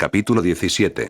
Capítulo 17.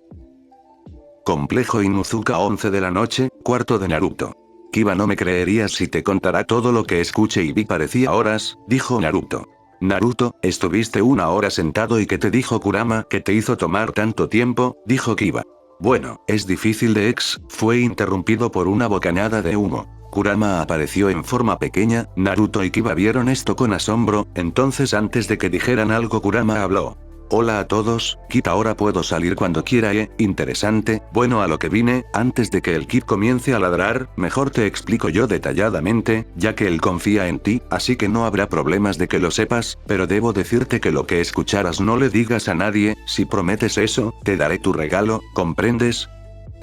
Complejo Inuzuka 11 de la noche, cuarto de Naruto. Kiba, no me creerías si te contara todo lo que escuché y vi, parecía horas, dijo Naruto. Naruto, ¿estuviste una hora sentado y qué te dijo Kurama que te hizo tomar tanto tiempo? Dijo Kiba. Bueno, es difícil de fue interrumpido por una bocanada de humo. Kurama apareció en forma pequeña, Naruto y Kiba vieron esto con asombro, entonces antes de que dijeran algo Kurama habló. Hola a todos, Kid, ahora puedo salir cuando quiera, interesante. Bueno, a lo que vine, antes de que el Kid comience a ladrar, mejor te explico yo detalladamente, ya que él confía en ti, así que no habrá problemas de que lo sepas, pero debo decirte que lo que escucharas no le digas a nadie, si prometes eso, te daré tu regalo, ¿comprendes?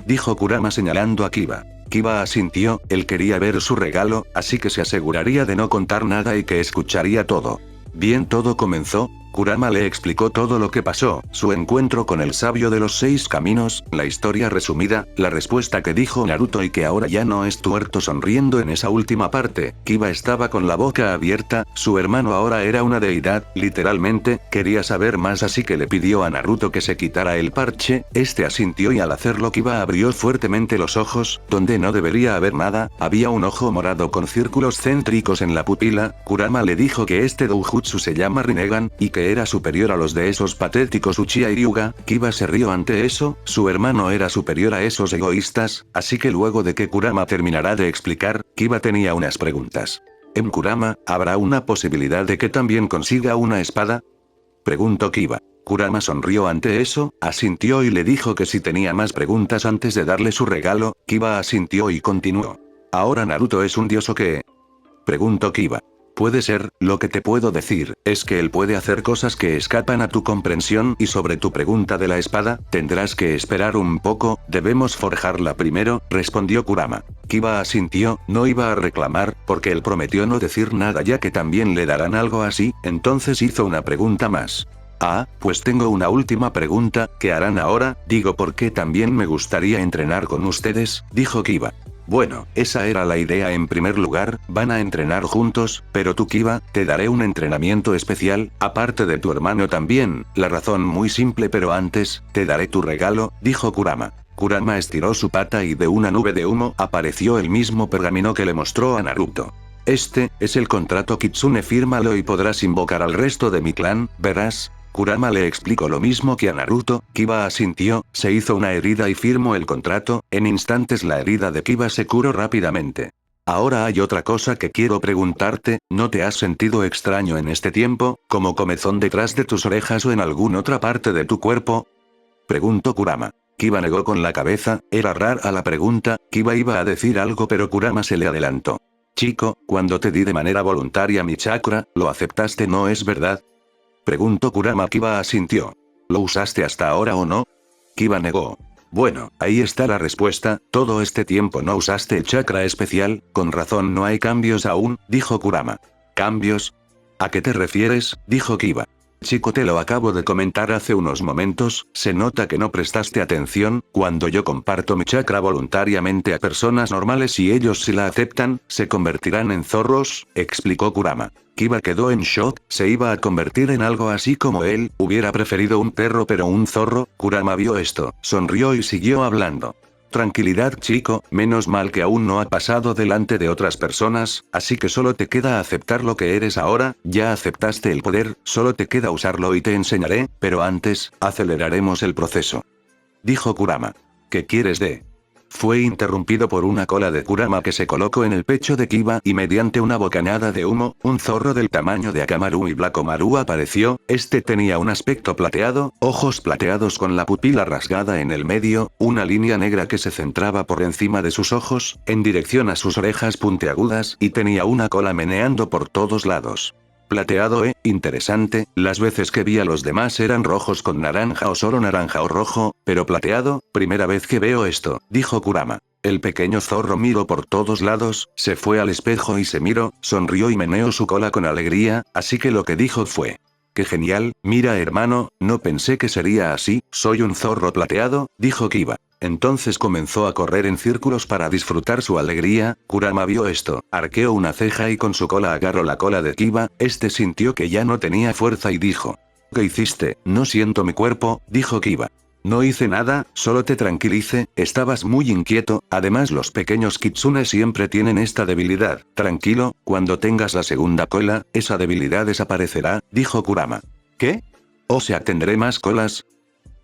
Dijo Kurama señalando a Kiba. Kiba asintió, él quería ver su regalo, así que se aseguraría de no contar nada y que escucharía todo. Bien, todo comenzó. Kurama le explicó todo lo que pasó, su encuentro con el sabio de los 6 caminos, la historia resumida, la respuesta que dijo Naruto y que ahora ya no es tuerto sonriendo en esa última parte. Kiba estaba con la boca abierta, su hermano ahora era una deidad, literalmente, quería saber más, así que le pidió a Naruto que se quitara el parche, este asintió y al hacerlo Kiba abrió fuertemente los ojos, donde no debería haber nada, había un ojo morado con círculos céntricos en la pupila. Kurama le dijo que este doujutsu se llama Rinnegan, y que era superior a los de esos patéticos Uchiha y Ryuga. Kiba se rió ante eso, su hermano era superior a esos egoístas, así que luego de que Kurama terminara de explicar, Kiba tenía unas preguntas. Kurama, ¿habrá una posibilidad de que también consiga una espada? Preguntó Kiba. Kurama sonrió ante eso, asintió y le dijo que si tenía más preguntas antes de darle su regalo. Kiba asintió y continuó. ¿Ahora Naruto es un dios o qué? Preguntó Kiba. Puede ser, lo que te puedo decir, es que él puede hacer cosas que escapan a tu comprensión, y sobre tu pregunta de la espada, tendrás que esperar un poco, debemos forjarla primero, respondió Kurama. Kiba asintió, no iba a reclamar, porque él prometió no decir nada ya que también le darán algo así, entonces hizo una pregunta más. Ah, pues tengo una última pregunta, ¿qué harán ahora? Digo, porque también me gustaría entrenar con ustedes, dijo Kiba. Bueno, esa era la idea en primer lugar, van a entrenar juntos, pero tú Kiba, te daré un entrenamiento especial, aparte de tu hermano también, la razón muy simple, pero antes, te daré tu regalo, dijo Kurama. Kurama estiró su pata y de una nube de humo apareció el mismo pergamino que le mostró a Naruto. Este, es el contrato Kitsune, fírmalo y podrás invocar al resto de mi clan, verás. Kurama le explicó lo mismo que a Naruto. Kiba asintió, se hizo una herida y firmó el contrato, en instantes la herida de Kiba se curó rápidamente. Ahora hay otra cosa que quiero preguntarte, ¿no te has sentido extraño en este tiempo, como comezón detrás de tus orejas o en alguna otra parte de tu cuerpo? Preguntó Kurama. Kiba negó con la cabeza, era rara la pregunta. Kiba iba a decir algo pero Kurama se le adelantó. Chico, cuando te di de manera voluntaria mi chakra, ¿lo aceptaste, no es verdad? Preguntó Kurama. Kiba asintió. ¿Lo usaste hasta ahora o no? Kiba negó. Bueno, ahí está la respuesta, todo este tiempo no usaste el chakra especial, con razón no hay cambios aún, dijo Kurama. ¿Cambios? ¿A qué te refieres? Dijo Kiba. Chico, te lo acabo de comentar hace unos momentos, se nota que no prestaste atención, cuando yo comparto mi chakra voluntariamente a personas normales y ellos si la aceptan, se convertirán en zorros, explicó Kurama. Kiba quedó en shock, se iba a convertir en algo así como él, hubiera preferido un perro pero un zorro. Kurama vio esto, sonrió y siguió hablando. Tranquilidad chico, menos mal que aún no ha pasado delante de otras personas, así que solo te queda aceptar lo que eres ahora, ya aceptaste el poder, solo te queda usarlo y te enseñaré, pero antes, aceleraremos el proceso. Dijo Kurama. ¿Qué quieres de? Fue interrumpido por una cola de Kurama que se colocó en el pecho de Kiba y mediante una bocanada de humo, un zorro del tamaño de Akamaru y Blakomaru apareció. Este tenía un aspecto plateado, ojos plateados con la pupila rasgada en el medio, una línea negra que se centraba por encima de sus ojos, en dirección a sus orejas puntiagudas y tenía una cola meneando por todos lados. Plateado, interesante, las veces que vi a los demás eran rojos con naranja o solo naranja o rojo, pero plateado, primera vez que veo esto, dijo Kurama. El pequeño zorro miró por todos lados, se fue al espejo y se miró, sonrió y meneó su cola con alegría, así que lo que dijo fue. ¡Qué genial! Mira hermano, no pensé que sería así, soy un zorro plateado, dijo Kiba. Entonces comenzó a correr en círculos para disfrutar su alegría. Kurama vio esto, arqueó una ceja y con su cola agarró la cola de Kiba, este sintió que ya no tenía fuerza y dijo. ¿Qué hiciste? No siento mi cuerpo, dijo Kiba. No hice nada, solo te tranquilice, estabas muy inquieto, además los pequeños kitsune siempre tienen esta debilidad. Tranquilo, cuando tengas la segunda cola, esa debilidad desaparecerá, dijo Kurama. ¿Qué? O sea, ¿tendré más colas?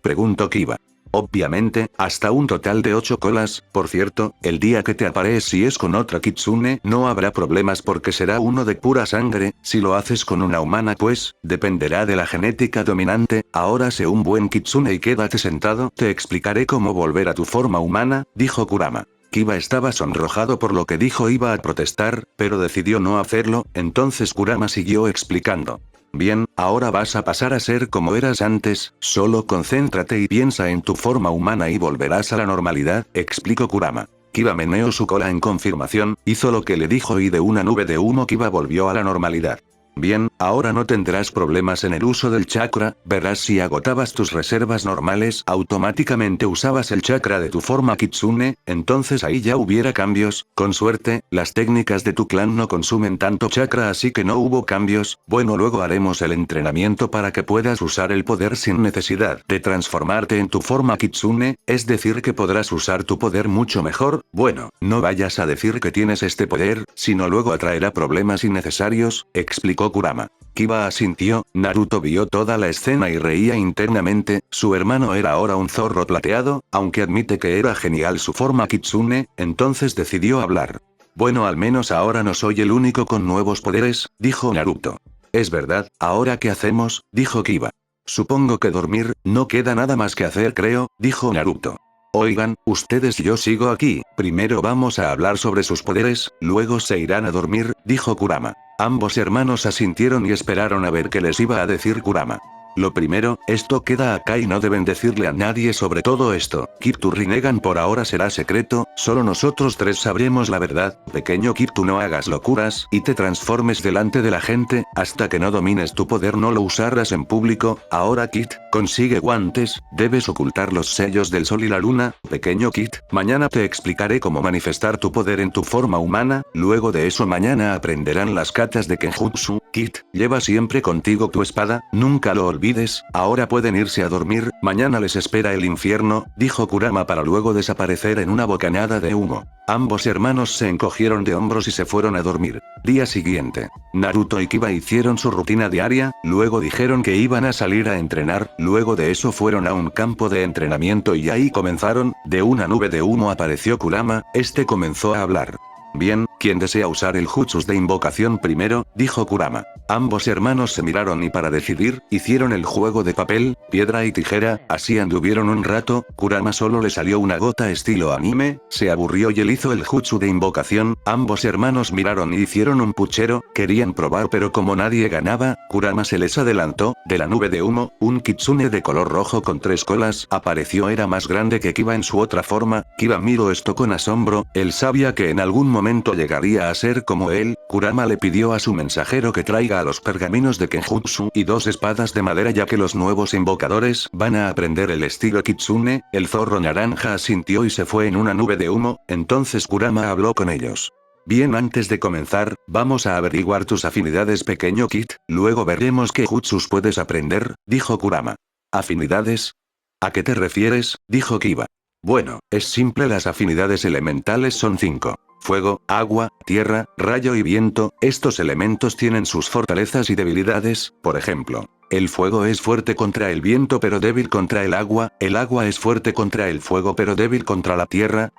Preguntó Kiba. Obviamente, hasta un total de 8 colas, por cierto, el día que te aparees si es con otra kitsune no habrá problemas porque será uno de pura sangre, si lo haces con una humana pues, dependerá de la genética dominante, ahora sé un buen kitsune y quédate sentado, te explicaré cómo volver a tu forma humana, dijo Kurama. Kiba estaba sonrojado por lo que dijo iba a protestar, pero decidió no hacerlo, entonces Kurama siguió explicando. Bien, ahora vas a pasar a ser como eras antes, solo concéntrate y piensa en tu forma humana y volverás a la normalidad, explicó Kurama. Kiba meneó su cola en confirmación, hizo lo que le dijo y de una nube de humo Kiba volvió a la normalidad. Bien, ahora no tendrás problemas en el uso del chakra, verás si agotabas tus reservas normales, automáticamente usabas el chakra de tu forma kitsune, entonces ahí ya hubiera cambios, con suerte, las técnicas de tu clan no consumen tanto chakra así que no hubo cambios, bueno luego haremos el entrenamiento para que puedas usar el poder sin necesidad de transformarte en tu forma kitsune, es decir que podrás usar tu poder mucho mejor, bueno, no vayas a decir que tienes este poder, sino luego atraerá problemas innecesarios, explicó Kurama. Kiba asintió, Naruto vio toda la escena y reía internamente, su hermano era ahora un zorro plateado, aunque admite que era genial su forma kitsune, entonces decidió hablar. Bueno al menos ahora no soy el único con nuevos poderes, dijo Naruto. Es verdad, ¿ahora qué hacemos? Dijo Kiba. Supongo que dormir, no queda nada más que hacer creo, dijo Naruto. Oigan, ustedes yo sigo aquí, primero vamos a hablar sobre sus poderes, luego se irán a dormir, dijo Kurama. Ambos hermanos asintieron y esperaron a ver qué les iba a decir Kurama. Lo primero, esto queda acá y no deben decirle a nadie sobre todo esto. Kiptu Rinnegan por ahora será secreto, solo nosotros tres sabremos la verdad. Pequeño Kiptu no hagas locuras y te transformes delante de la gente, hasta que no domines tu poder no lo usarás en público. Ahora Kit, consigue guantes, debes ocultar los sellos del sol y la luna. Pequeño Kit, mañana te explicaré cómo manifestar tu poder en tu forma humana, luego de eso mañana aprenderán las katas de Kenjutsu. Kit, lleva siempre contigo tu espada, nunca lo olvides, ahora pueden irse a dormir, mañana les espera el infierno, dijo Kurama para luego desaparecer en una bocanada de humo. Ambos hermanos se encogieron de hombros y se fueron a dormir. Día siguiente. Naruto y Kiba hicieron su rutina diaria, luego dijeron que iban a salir a entrenar, luego de eso fueron a un campo de entrenamiento y ahí comenzaron, de una nube de humo apareció Kurama, este comenzó a hablar. Bien, ¿quién desea usar el jutsus de invocación primero? Dijo Kurama. Ambos hermanos se miraron y para decidir, hicieron el juego de papel, piedra y tijera, así anduvieron un rato, Kurama solo le salió una gota estilo anime, se aburrió y él hizo el jutsu de invocación, ambos hermanos miraron y hicieron un puchero, querían probar pero como nadie ganaba, Kurama se les adelantó, de la nube de humo, un kitsune de color rojo con 3 colas apareció era más grande que Kiba en su otra forma, Kiba miró esto con asombro, él sabía que en algún momento llegaría a ser como él, Kurama le pidió a su mensajero que traiga a los pergaminos de Kenjutsu y 2 espadas de madera ya que los nuevos invocadores van a aprender el estilo kitsune, el zorro naranja asintió y se fue en una nube de humo, entonces Kurama habló con ellos. Bien antes de comenzar, vamos a averiguar tus afinidades pequeño Kit, luego veremos qué jutsus puedes aprender, dijo Kurama. ¿Afinidades? ¿A qué te refieres? Dijo Kiba. Bueno, es simple las afinidades elementales son 5. Fuego, agua, tierra, rayo y viento, estos elementos tienen sus fortalezas y debilidades, por ejemplo. El fuego es fuerte contra el viento pero débil contra el agua es fuerte contra el fuego pero débil contra la tierra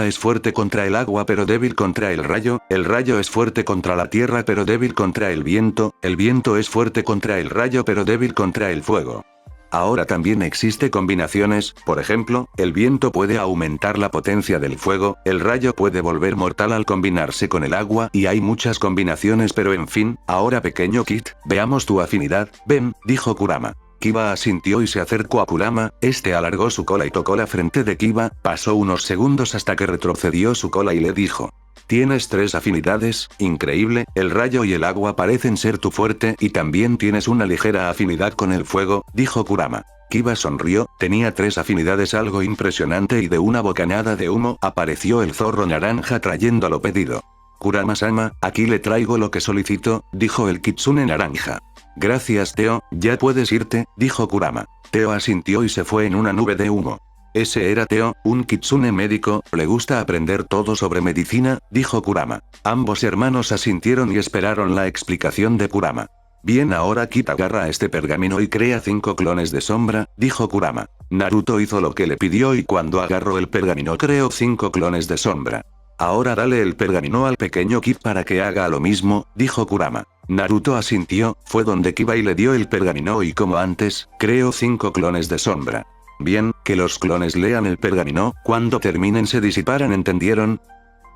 es fuerte contra el agua pero débil contra el rayo es fuerte contra la tierra pero débil contra el viento es fuerte contra el rayo pero débil contra el fuego. Ahora también existe combinaciones, por ejemplo, el viento puede aumentar la potencia del fuego, el rayo puede volver mortal al combinarse con el agua y hay muchas combinaciones pero en fin, ahora pequeño Kit, veamos tu afinidad, ven, dijo Kurama. Kiba asintió y se acercó a Kurama, este alargó su cola y tocó la frente de Kiba, pasó unos segundos hasta que retrocedió su cola y le dijo. Tienes 3 afinidades, increíble, el rayo y el agua parecen ser tu fuerte y también tienes una ligera afinidad con el fuego, dijo Kurama. Kiba sonrió, tenía 3 afinidades algo impresionante y de una bocanada de humo apareció el zorro naranja trayendo lo pedido. Kurama-sama, aquí le traigo lo que solicitó, dijo el kitsune naranja. Gracias Teo, ya puedes irte, dijo Kurama. Teo asintió y se fue en una nube de humo. Ese era Teo, un kitsune médico, le gusta aprender todo sobre medicina, dijo Kurama. Ambos hermanos asintieron y esperaron la explicación de Kurama. Bien, ahora Kit agarra este pergamino y crea 5 clones de sombra, dijo Kurama. Naruto hizo lo que le pidió y cuando agarró el pergamino creó 5 clones de sombra. Ahora dale el pergamino al pequeño Kid para que haga lo mismo, dijo Kurama. Naruto asintió, fue donde Kiba y le dio el pergamino y como antes, creó 5 clones de sombra. Bien, que los clones lean el pergamino, cuando terminen se disiparán, ¿entendieron?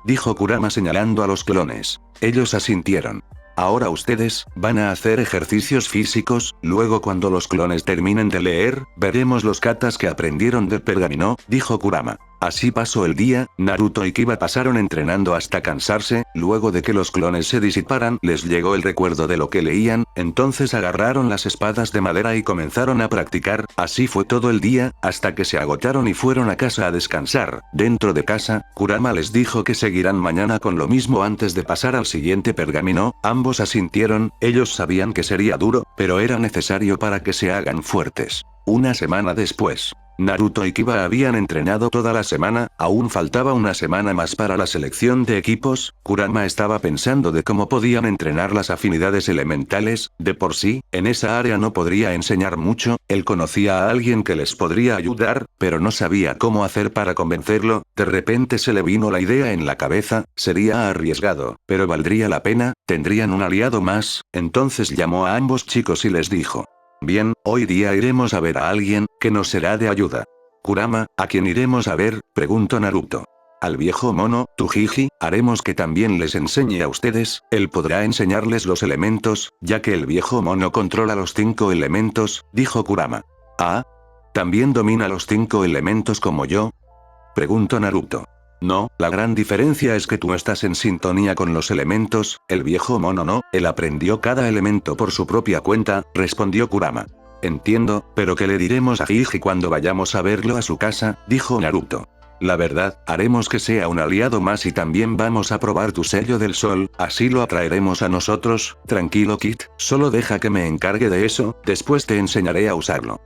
Dijo Kurama señalando a los clones. Ellos asintieron. Ahora ustedes, van a hacer ejercicios físicos, luego cuando los clones terminen de leer, veremos los katas que aprendieron del pergamino, dijo Kurama. Así pasó el día, Naruto y Kiba pasaron entrenando hasta cansarse, luego de que los clones se disiparan, les llegó el recuerdo de lo que leían, entonces agarraron las espadas de madera y comenzaron a practicar, así fue todo el día, hasta que se agotaron y fueron a casa a descansar. Dentro de casa, Kurama les dijo que seguirán mañana con lo mismo antes de pasar al siguiente pergamino, ambos asintieron, ellos sabían que sería duro, pero era necesario para que se hagan fuertes. Una semana después. Naruto y Kiba habían entrenado toda la semana, aún faltaba una semana más para la selección de equipos. Kurama estaba pensando de cómo podían entrenar las afinidades elementales, de por sí, en esa área no podría enseñar mucho, él conocía a alguien que les podría ayudar, pero no sabía cómo hacer para convencerlo. De repente se le vino la idea en la cabeza, sería arriesgado, pero valdría la pena, tendrían un aliado más, entonces llamó a ambos chicos y les dijo. Bien, hoy día iremos a ver a alguien, que nos será de ayuda. Kurama, ¿a quién iremos a ver?, preguntó Naruto. Al viejo mono, Tujiji, haremos que también les enseñe a ustedes, él podrá enseñarles los elementos, ya que el viejo mono controla los 5 elementos, dijo Kurama. ¿Ah? ¿También domina los 5 elementos como yo?, preguntó Naruto. No, la gran diferencia es que tú estás en sintonía con los elementos, el viejo mono no, él aprendió cada elemento por su propia cuenta, respondió Kurama. Entiendo, pero ¿qué le diremos a Jiji cuando vayamos a verlo a su casa?, dijo Naruto. La verdad, haremos que sea un aliado más y también vamos a probar tu sello del sol, así lo atraeremos a nosotros. Tranquilo Kid, solo deja que me encargue de eso, después te enseñaré a usarlo.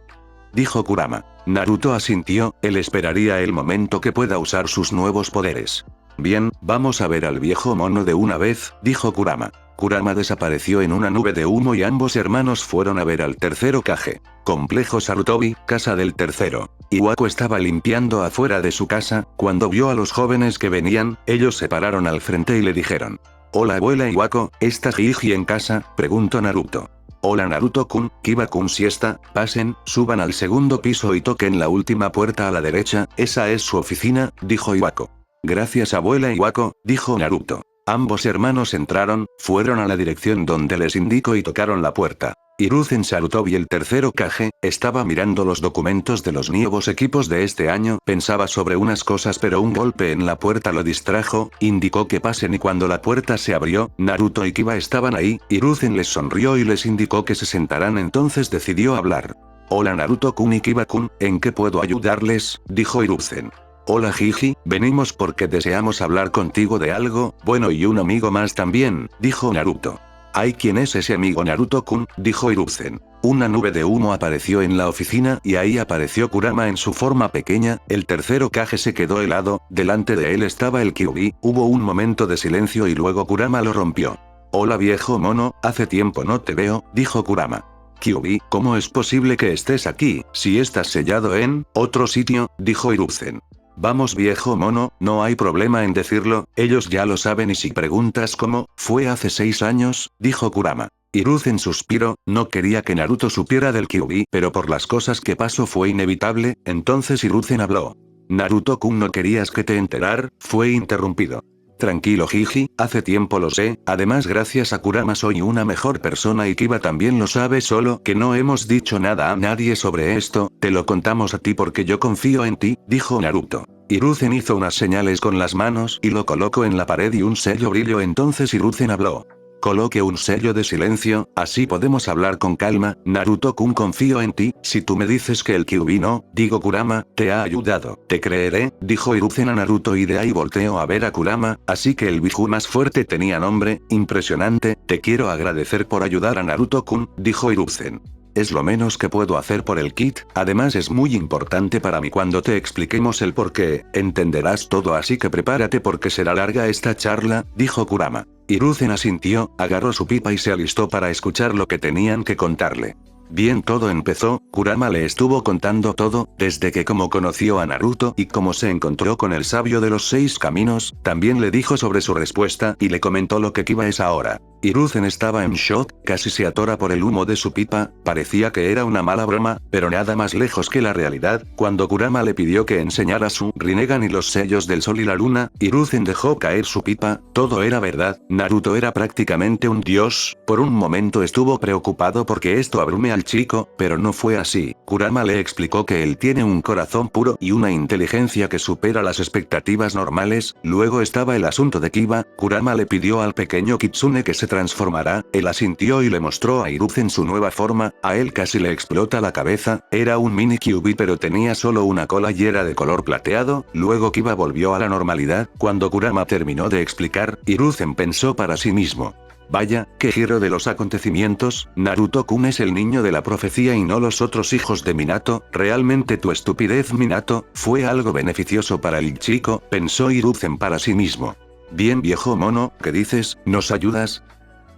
Dijo Kurama. Naruto asintió, él esperaría el momento que pueda usar sus nuevos poderes. Bien, vamos a ver al viejo mono de una vez, dijo Kurama. Kurama desapareció en una nube de humo y ambos hermanos fueron a ver al tercer Hokage. Complejo Sarutobi, casa del tercero. Iwako estaba limpiando afuera de su casa, cuando vio a los jóvenes que venían, ellos se pararon al frente y le dijeron. Hola abuela Iwako, ¿está Jiji en casa?, preguntó Naruto. Hola Naruto-kun, Kiba-kun si está, pasen, suban al segundo piso y toquen la última puerta a la derecha, esa es su oficina, dijo Iwako. Gracias abuela Iwako, dijo Naruto. Ambos hermanos entraron, fueron a la dirección donde les indicó y tocaron la puerta. Hiruzen Sarutobi el tercer Hokage, estaba mirando los documentos de los nuevos equipos de este año, pensaba sobre unas cosas pero un golpe en la puerta lo distrajo, indicó que pasen y cuando la puerta se abrió, Naruto y Kiba estaban ahí, Hiruzen les sonrió y les indicó que se sentaran, entonces decidió hablar. Hola Naruto-kun y Kiba-kun, ¿en qué puedo ayudarles?, dijo Hiruzen. Hola Jiji, venimos porque deseamos hablar contigo de algo, bueno y un amigo más también, dijo Naruto. ¿Ay quién es ese amigo Naruto-kun?, dijo Hiruzen. Una nube de humo apareció en la oficina y ahí apareció Kurama en su forma pequeña, el tercer Hokage se quedó helado, delante de él estaba el Kyuubi, hubo un momento de silencio y luego Kurama lo rompió. Hola viejo mono, hace tiempo no te veo, dijo Kurama. Kyuubi, ¿cómo es posible que estés aquí, si estás sellado en otro sitio?, dijo Hiruzen. Vamos viejo mono, no hay problema en decirlo, ellos ya lo saben y si preguntas cómo, fue hace 6 años, dijo Kurama. Hiruzen suspiró, no quería que Naruto supiera del Kyuubi, pero por las cosas que pasó fue inevitable, entonces Hiruzen habló. Naruto-kun no querías que te enterar, fue interrumpido. Tranquilo Jiji, hace tiempo lo sé, además gracias a Kurama soy una mejor persona y Kiba también lo sabe solo que no hemos dicho nada a nadie sobre esto, te lo contamos a ti porque yo confío en ti, dijo Naruto. Hiruzen hizo unas señales con las manos y lo colocó en la pared y un sello brilló entonces Hiruzen habló. Coloque un sello de silencio, así podemos hablar con calma. Naruto-kun, confío en ti. Si tú me dices que el Kyuubi no, digo Kurama, te ha ayudado, te creeré, dijo Hiruzen a Naruto, y de ahí volteó a ver a Kurama, así que el Biju más fuerte tenía nombre. Impresionante, te quiero agradecer por ayudar a Naruto-kun, dijo Hiruzen. Es lo menos que puedo hacer por el kit, además es muy importante para mí cuando te expliquemos el porqué, entenderás todo, así que prepárate porque será larga esta charla, dijo Kurama. Hiruzen asintió, agarró su pipa y se alistó para escuchar lo que tenían que contarle. Bien, todo empezó, Kurama le estuvo contando todo, desde que cómo conoció a Naruto y cómo se encontró con el sabio de los 6 caminos, también le dijo sobre su respuesta y le comentó lo que Kiba es ahora. Hiruzen estaba en shock, casi se atora por el humo de su pipa, parecía que era una mala broma, pero nada más lejos que la realidad. Cuando Kurama le pidió que enseñara su Rinnegan y los sellos del sol y la luna, Hiruzen dejó caer su pipa, todo era verdad, Naruto era prácticamente un dios. Por un momento estuvo preocupado porque esto abrume al chico, pero no fue así. Kurama le explicó que él tiene un corazón puro y una inteligencia que supera las expectativas normales. Luego estaba el asunto de Kiba. Kurama le pidió al pequeño Kitsune que se transformará, él asintió y le mostró a Hiruzen su nueva forma, a él casi le explota la cabeza, era un mini Kyuubi pero tenía solo una cola y era de color plateado. Luego Kiba volvió a la normalidad. Cuando Kurama terminó de explicar, Hiruzen pensó para sí mismo: vaya, qué giro de los acontecimientos, Naruto-kun es el niño de la profecía y no los otros hijos de Minato, realmente tu estupidez Minato, fue algo beneficioso para el chico, pensó Hiruzen para sí mismo. Bien, viejo mono, ¿qué dices? ¿Nos ayudas?,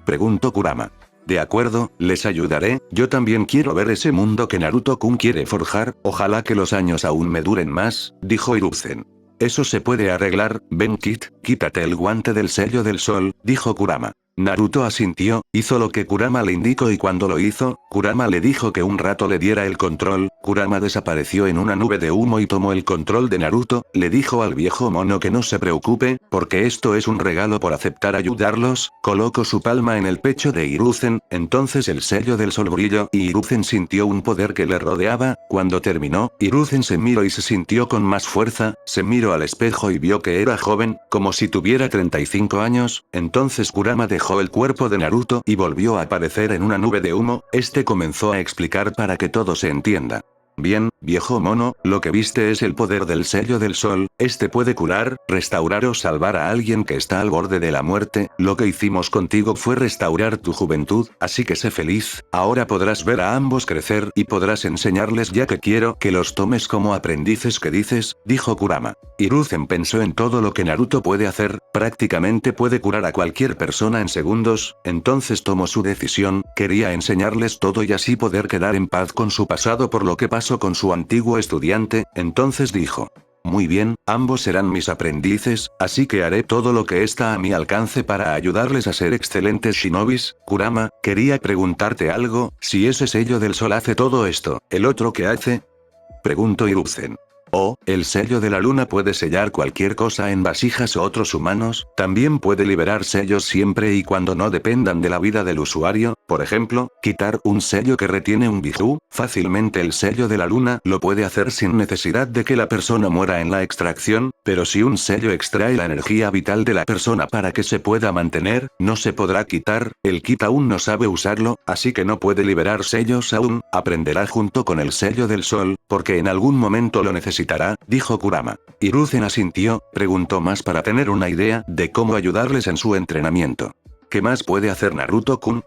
preguntó Kurama. De acuerdo, les ayudaré, yo también quiero ver ese mundo que Naruto-kun quiere forjar, ojalá que los años aún me duren más, dijo Hiruzen. Eso se puede arreglar, ven Kit, quítate el guante del sello del sol, dijo Kurama. Naruto asintió, hizo lo que Kurama le indicó y cuando lo hizo, Kurama le dijo que un rato le diera el control. Kurama desapareció en una nube de humo y tomó el control de Naruto, le dijo al viejo mono que no se preocupe, porque esto es un regalo por aceptar ayudarlos, colocó su palma en el pecho de Hiruzen, entonces el sello del sol brilló y Hiruzen sintió un poder que le rodeaba. Cuando terminó, Hiruzen se miró y se sintió con más fuerza, se miró al espejo y vio que era joven, como si tuviera 35 años, entonces Kurama dejó el cuerpo de Naruto y volvió a aparecer en una nube de humo. Este comenzó a explicar para que todo se entienda. Bien, viejo mono, lo que viste es el poder del sello del sol, este puede curar, restaurar o salvar a alguien que está al borde de la muerte. Lo que hicimos contigo fue restaurar tu juventud, así que sé feliz, ahora podrás ver a ambos crecer y podrás enseñarles, ya que quiero que los tomes como aprendices. ¿Qué dices?, dijo Kurama. Hiruzen pensó en todo lo que Naruto puede hacer, prácticamente puede curar a cualquier persona en segundos, entonces tomó su decisión, quería enseñarles todo y así poder quedar en paz con su pasado por lo que pasó con su antiguo estudiante. Entonces dijo: muy bien, ambos serán mis aprendices, así que haré todo lo que está a mi alcance para ayudarles a ser excelentes shinobis. Kurama, quería preguntarte algo, si ese sello del sol hace todo esto, ¿el otro qué hace?, preguntó Hiruzen. Oh, el sello de la luna puede sellar cualquier cosa en vasijas o otros humanos, también puede liberar sellos siempre y cuando no dependan de la vida del usuario, por ejemplo, quitar un sello que retiene un Biju, fácilmente el sello de la luna lo puede hacer sin necesidad de que la persona muera en la extracción, pero si un sello extrae la energía vital de la persona para que se pueda mantener, no se podrá quitar, el Kit aún no sabe usarlo, así que no puede liberar sellos aún, aprenderá junto con el sello del sol, porque en algún momento lo necesitará, dijo Kurama. Hiruzen asintió, preguntó más para tener una idea de cómo ayudarles en su entrenamiento. ¿Qué más puede hacer Naruto-kun?,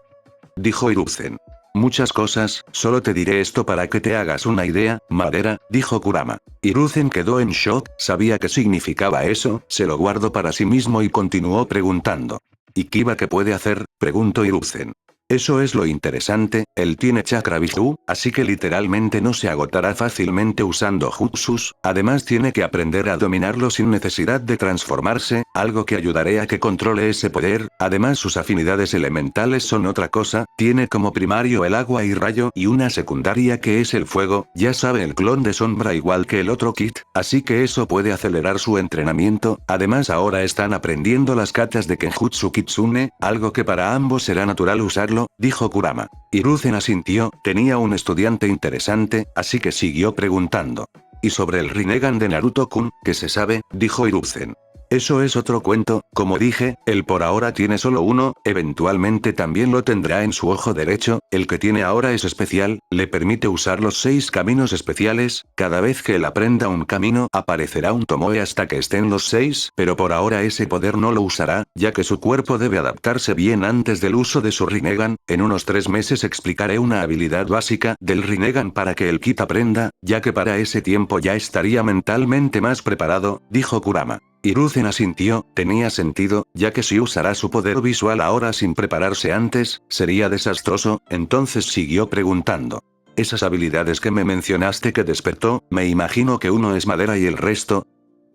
dijo Hiruzen. Muchas cosas, solo te diré esto para que te hagas una idea, madera, dijo Kurama. Hiruzen quedó en shock, sabía qué significaba eso, se lo guardó para sí mismo y continuó preguntando. ¿Y Kiba qué puede hacer?, preguntó Hiruzen. Eso es lo interesante, él tiene chakra Biju, así que literalmente no se agotará fácilmente usando jutsus, además tiene que aprender a dominarlo sin necesidad de transformarse, algo que ayudaré a que controle ese poder, además sus afinidades elementales son otra cosa, tiene como primario el agua y rayo y una secundaria que es el fuego, ya sabe el clon de sombra igual que el otro Kit, así que eso puede acelerar su entrenamiento, además ahora están aprendiendo las katas de Kenjutsu Kitsune, algo que para ambos será natural usarlo, dijo Kurama. Hiruzen asintió, tenía un estudiante interesante, así que siguió preguntando. ¿Y sobre el Rinnegan de Naruto-kun, qué se sabe?, dijo Hiruzen. Eso es otro cuento, como dije, él por ahora tiene solo uno, eventualmente también lo tendrá en su ojo derecho, el que tiene ahora es especial, le permite usar los 6 caminos especiales, cada vez que él aprenda un camino aparecerá un Tomoe hasta que estén los 6, pero por ahora ese poder no lo usará, ya que su cuerpo debe adaptarse bien antes del uso de su Rinnegan, en unos 3 meses explicaré una habilidad básica del Rinnegan para que el Kid aprenda, ya que para ese tiempo ya estaría mentalmente más preparado, dijo Kurama. Hiruzen asintió, tenía sentido, ya que si usará su poder visual ahora sin prepararse antes, sería desastroso, entonces siguió preguntando. Esas habilidades que me mencionaste que despertó, me imagino que uno es madera y el resto,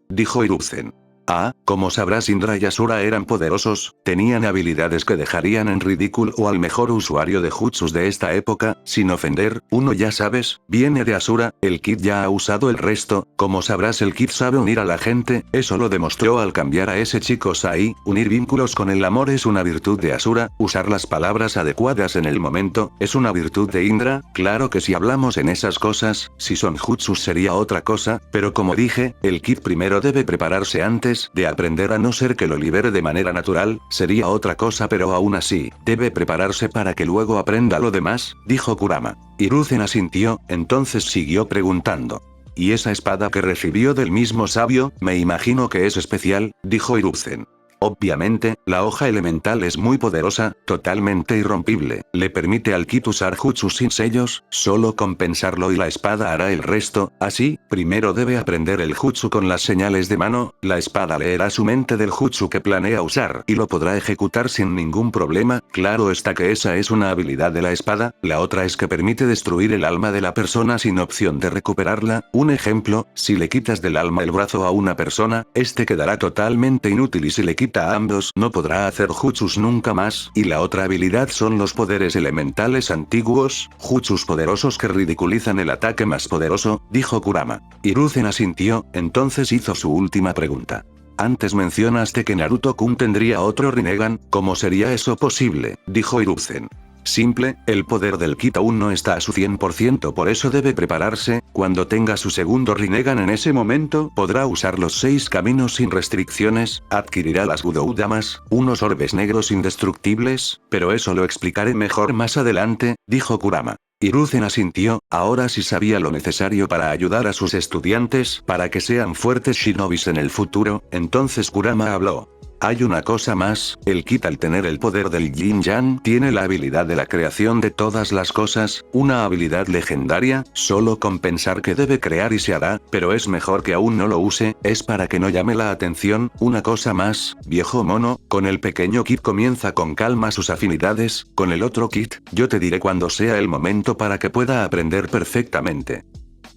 dijo Hiruzen. Ah, como sabrás, Indra y Asura eran poderosos, tenían habilidades que dejarían en ridículo al mejor usuario de jutsus de esta época, sin ofender, uno ya sabes, viene de Asura, el Kid ya ha usado el resto, como sabrás el Kid sabe unir a la gente, eso lo demostró al cambiar a ese chico Sai, unir vínculos con el amor es una virtud de Asura, usar las palabras adecuadas en el momento, es una virtud de Indra, claro que si hablamos en esas cosas, si son jutsus sería otra cosa, pero como dije, el Kid primero debe prepararse antes de aprender a no ser que lo libere de manera natural, sería otra cosa pero aún así, debe prepararse para que luego aprenda lo demás, dijo Kurama. Hiruzen asintió, entonces siguió preguntando. ¿Y esa espada que recibió del mismo sabio, me imagino que es especial? Dijo Hiruzen. Obviamente, la hoja elemental es muy poderosa, totalmente irrompible, le permite al Kid usar jutsus sin sellos, solo con pensarlo y la espada hará el resto, así, primero debe aprender el jutsu con las señales de mano, la espada leerá su mente del jutsu que planea usar y lo podrá ejecutar sin ningún problema, claro está que esa es una habilidad de la espada, la otra es que permite destruir el alma de la persona sin opción de recuperarla, un ejemplo, si le quitas del alma el brazo a una persona, este quedará totalmente inútil y si le quitas a ambos no podrá hacer jutsus nunca más, y la otra habilidad son los poderes elementales antiguos, jutsus poderosos que ridiculizan el ataque más poderoso, dijo Kurama. Hiruzen asintió, entonces hizo su última pregunta. Antes mencionaste que Naruto-kun tendría otro Rinnegan, ¿cómo sería eso posible? Dijo Hiruzen. Simple, el poder del Kid aún no está a su 100%, por eso debe prepararse, cuando tenga su segundo Rinnegan en ese momento podrá usar los 6 caminos sin restricciones, adquirirá las Budoudamas, unos orbes negros indestructibles, pero eso lo explicaré mejor más adelante, dijo Kurama. Hiruzen asintió, ahora sí sabía lo necesario para ayudar a sus estudiantes para que sean fuertes shinobis en el futuro, entonces Kurama habló. Hay una cosa más, el Kid al tener el poder del Yin Yang tiene la habilidad de la creación de todas las cosas, una habilidad legendaria, solo con pensar que debe crear y se hará, pero es mejor que aún no lo use, es para que no llame la atención, una cosa más, viejo mono, con el pequeño Kid comienza con calma sus afinidades, con el otro Kid, yo te diré cuando sea el momento para que pueda aprender perfectamente.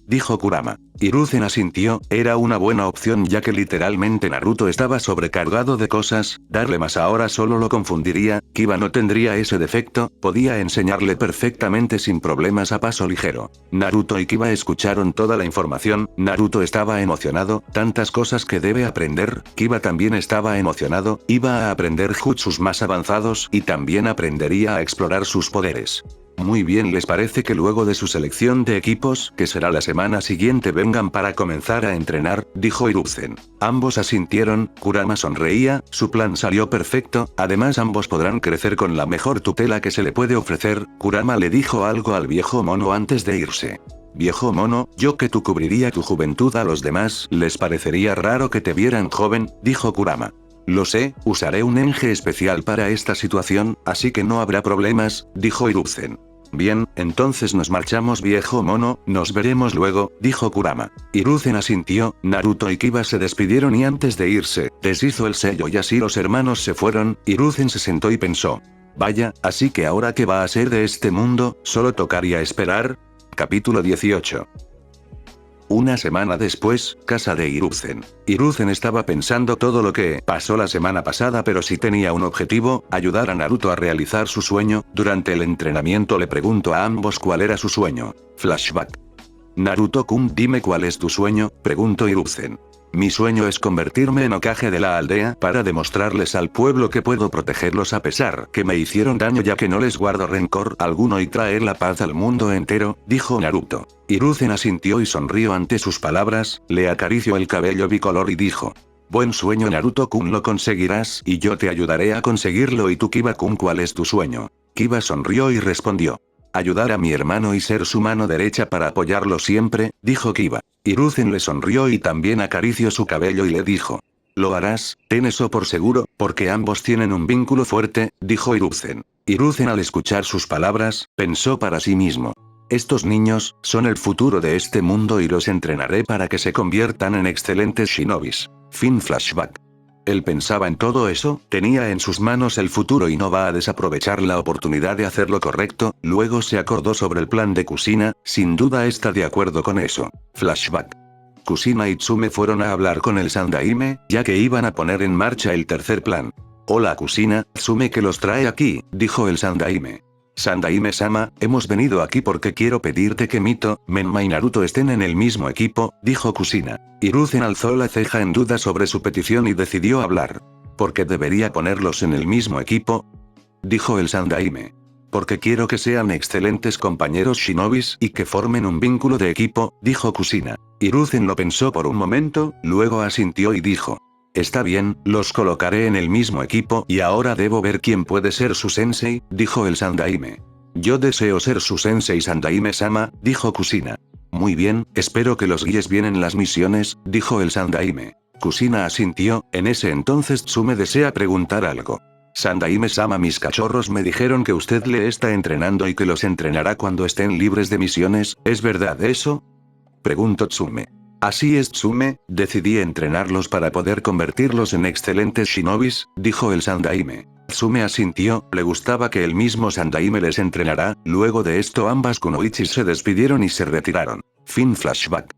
Dijo Kurama. Hiruzen asintió, era una buena opción ya que literalmente Naruto estaba sobrecargado de cosas, darle más ahora solo lo confundiría, Kiba no tendría ese defecto, podía enseñarle perfectamente sin problemas a paso ligero. Naruto y Kiba escucharon toda la información, Naruto estaba emocionado, tantas cosas que debe aprender, Kiba también estaba emocionado, iba a aprender jutsus más avanzados y también aprendería a explorar sus poderes. Muy bien, ¿les parece que luego de su selección de equipos, que será la semana siguiente, vengan para comenzar a entrenar? Dijo Hiruzen. Ambos asintieron, Kurama sonreía, su plan salió perfecto, además ambos podrán crecer con la mejor tutela que se le puede ofrecer, Kurama le dijo algo al viejo mono antes de irse. Viejo mono, yo que tú cubriría tu juventud a los demás, ¿les parecería raro que te vieran joven? Dijo Kurama. Lo sé, usaré un enje especial para esta situación, así que no habrá problemas, dijo Hiruzen. Bien, entonces nos marchamos viejo mono, nos veremos luego, dijo Kurama. Hiruzen asintió, Naruto y Kiba se despidieron y antes de irse, deshizo el sello y así los hermanos se fueron, Hiruzen se sentó y pensó. Vaya, así que ahora qué va a ser de este mundo, solo tocaría esperar. Capítulo 18. Una semana después, casa de Hiruzen. Hiruzen estaba pensando todo lo que pasó la semana pasada, pero sí tenía un objetivo, ayudar a Naruto a realizar su sueño. Durante el entrenamiento le preguntó a ambos cuál era su sueño. Flashback. Naruto-kun, dime cuál es tu sueño, preguntó Hiruzen. Mi sueño es convertirme en Hokage de la aldea para demostrarles al pueblo que puedo protegerlos a pesar que me hicieron daño ya que no les guardo rencor alguno y traer la paz al mundo entero, dijo Naruto. Hiruzen asintió y sonrió ante sus palabras, le acarició el cabello bicolor y dijo. Buen sueño Naruto-kun, lo conseguirás y yo te ayudaré a conseguirlo. ¿Y tú Kiba-kun, cuál es tu sueño? Kiba sonrió y respondió. Ayudar a mi hermano y ser su mano derecha para apoyarlo siempre, dijo Kiba. Hiruzen le sonrió y también acarició su cabello y le dijo. Lo harás, ten eso por seguro, porque ambos tienen un vínculo fuerte, dijo Hiruzen. Hiruzen al escuchar sus palabras, pensó para sí mismo. Estos niños, son el futuro de este mundo y los entrenaré para que se conviertan en excelentes shinobis. Fin flashback. Él pensaba en todo eso, tenía en sus manos el futuro y no va a desaprovechar la oportunidad de hacer lo correcto. Luego se acordó sobre el plan de Kusina, sin duda está de acuerdo con eso. Flashback. Kusina y Tsume fueron a hablar con el Sandaime, ya que iban a poner en marcha el tercer plan. Hola Kusina, Tsume que los trae aquí, dijo el Sandaime. Sandaime-sama, hemos venido aquí porque quiero pedirte que Mito, Menma y Naruto estén en el mismo equipo, dijo Kusina. Hiruzen alzó la ceja en duda sobre su petición y decidió hablar. ¿Por qué debería ponerlos en el mismo equipo? Dijo el Sandaime. Porque quiero que sean excelentes compañeros shinobis y que formen un vínculo de equipo, dijo Kusina. Hiruzen lo pensó por un momento, luego asintió y dijo. Está bien, los colocaré en el mismo equipo y ahora debo ver quién puede ser su sensei, dijo el Sandaime. Yo deseo ser su sensei Sandaime-sama, dijo Kusina. Muy bien, espero que los guíes bien en las misiones, dijo el Sandaime. Kusina asintió, en ese entonces Tsume desea preguntar algo. Sandaime-sama, mis cachorros me dijeron que usted le está entrenando y que los entrenará cuando estén libres de misiones, ¿es verdad eso? Preguntó Tsume. Así es Tsume, decidí entrenarlos para poder convertirlos en excelentes shinobis, dijo el Sandaime. Tsume asintió, le gustaba que el mismo Sandaime les entrenará. Luego de esto ambas kunoichis se despidieron y se retiraron. Fin flashback.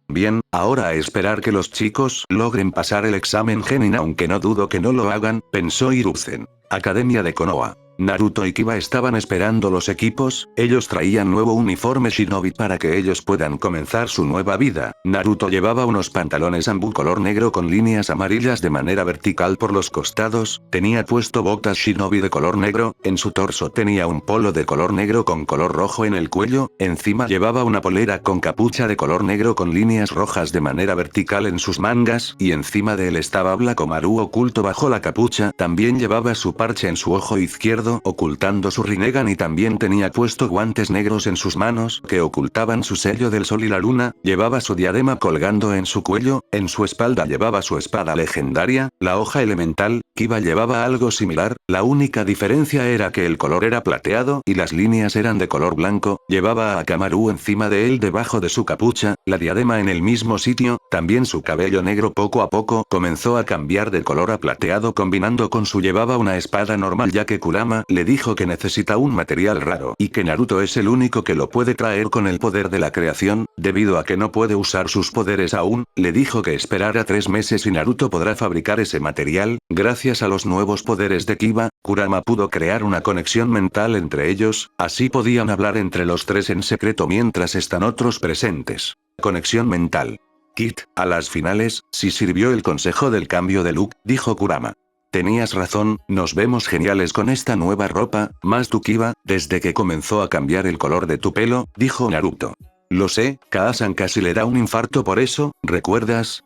Bien, ahora a esperar que los chicos logren pasar el examen Genin, aunque no dudo que no lo hagan, pensó Hiruzen. Academia de Konoha. Naruto y Kiba estaban esperando los equipos, ellos traían nuevo uniforme shinobi para que ellos puedan comenzar su nueva vida. Naruto llevaba unos pantalones ambú color negro con líneas amarillas de manera vertical por los costados, tenía puesto botas shinobi de color negro, en su torso tenía un polo de color negro con color rojo en el cuello, encima llevaba una polera con capucha de color negro con líneas rojas de manera vertical en sus mangas, y encima de él estaba Black Maru oculto bajo la capucha, también llevaba su parche en su ojo izquierdo, ocultando su Rinnegan y también tenía puesto guantes negros en sus manos que ocultaban su sello del sol y la luna, llevaba su diadema colgando en su cuello, en su espalda llevaba su espada legendaria, la hoja elemental. Kiba llevaba algo similar, la única diferencia era que el color era plateado y las líneas eran de color blanco, llevaba a Akamaru encima de él debajo de su capucha, la diadema en el mismo sitio, también su cabello negro poco a poco comenzó a cambiar de color a plateado combinando con su llevaba una espada normal ya que Kurama le dijo que necesita un material raro y que Naruto es el único que lo puede traer con el poder de la creación, debido a que no puede usar sus poderes aún, le dijo que esperara 3 meses y Naruto podrá fabricar ese material. Gracias a los nuevos poderes de Kiba, Kurama pudo crear una conexión mental entre ellos, así podían hablar entre los tres en secreto mientras están otros presentes. Conexión mental. Kit, a las finales, sí sirvió el consejo del cambio de look, dijo Kurama. Tenías razón, nos vemos geniales con esta nueva ropa, más tú Kiba, desde que comenzó a cambiar el color de tu pelo, dijo Naruto. Lo sé, Kaasan casi le da un infarto por eso, ¿recuerdas?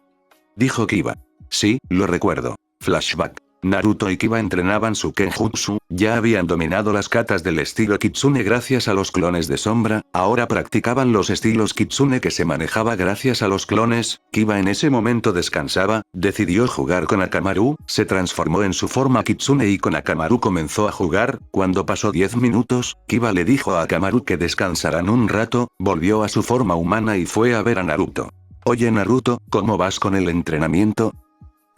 Dijo Kiba. Sí, lo recuerdo. Flashback. Naruto y Kiba entrenaban su Kenjutsu, ya habían dominado las katas del estilo Kitsune gracias a los clones de sombra, ahora practicaban los estilos Kitsune que se manejaba gracias a los clones. Kiba en ese momento descansaba, decidió jugar con Akamaru, se transformó en su forma Kitsune y con Akamaru comenzó a jugar. Cuando pasó 10 minutos, Kiba le dijo a Akamaru que descansaran un rato, volvió a su forma humana y fue a ver a Naruto. Oye Naruto, ¿cómo vas con el entrenamiento?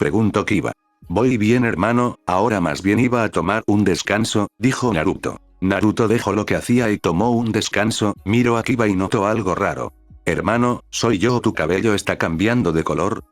Preguntó Kiba. Voy bien hermano, ahora más bien iba a tomar un descanso, dijo Naruto. Naruto dejó lo que hacía y tomó un descanso, miró a Kiba y notó algo raro. Hermano, ¿soy yo o tu cabello está cambiando de color?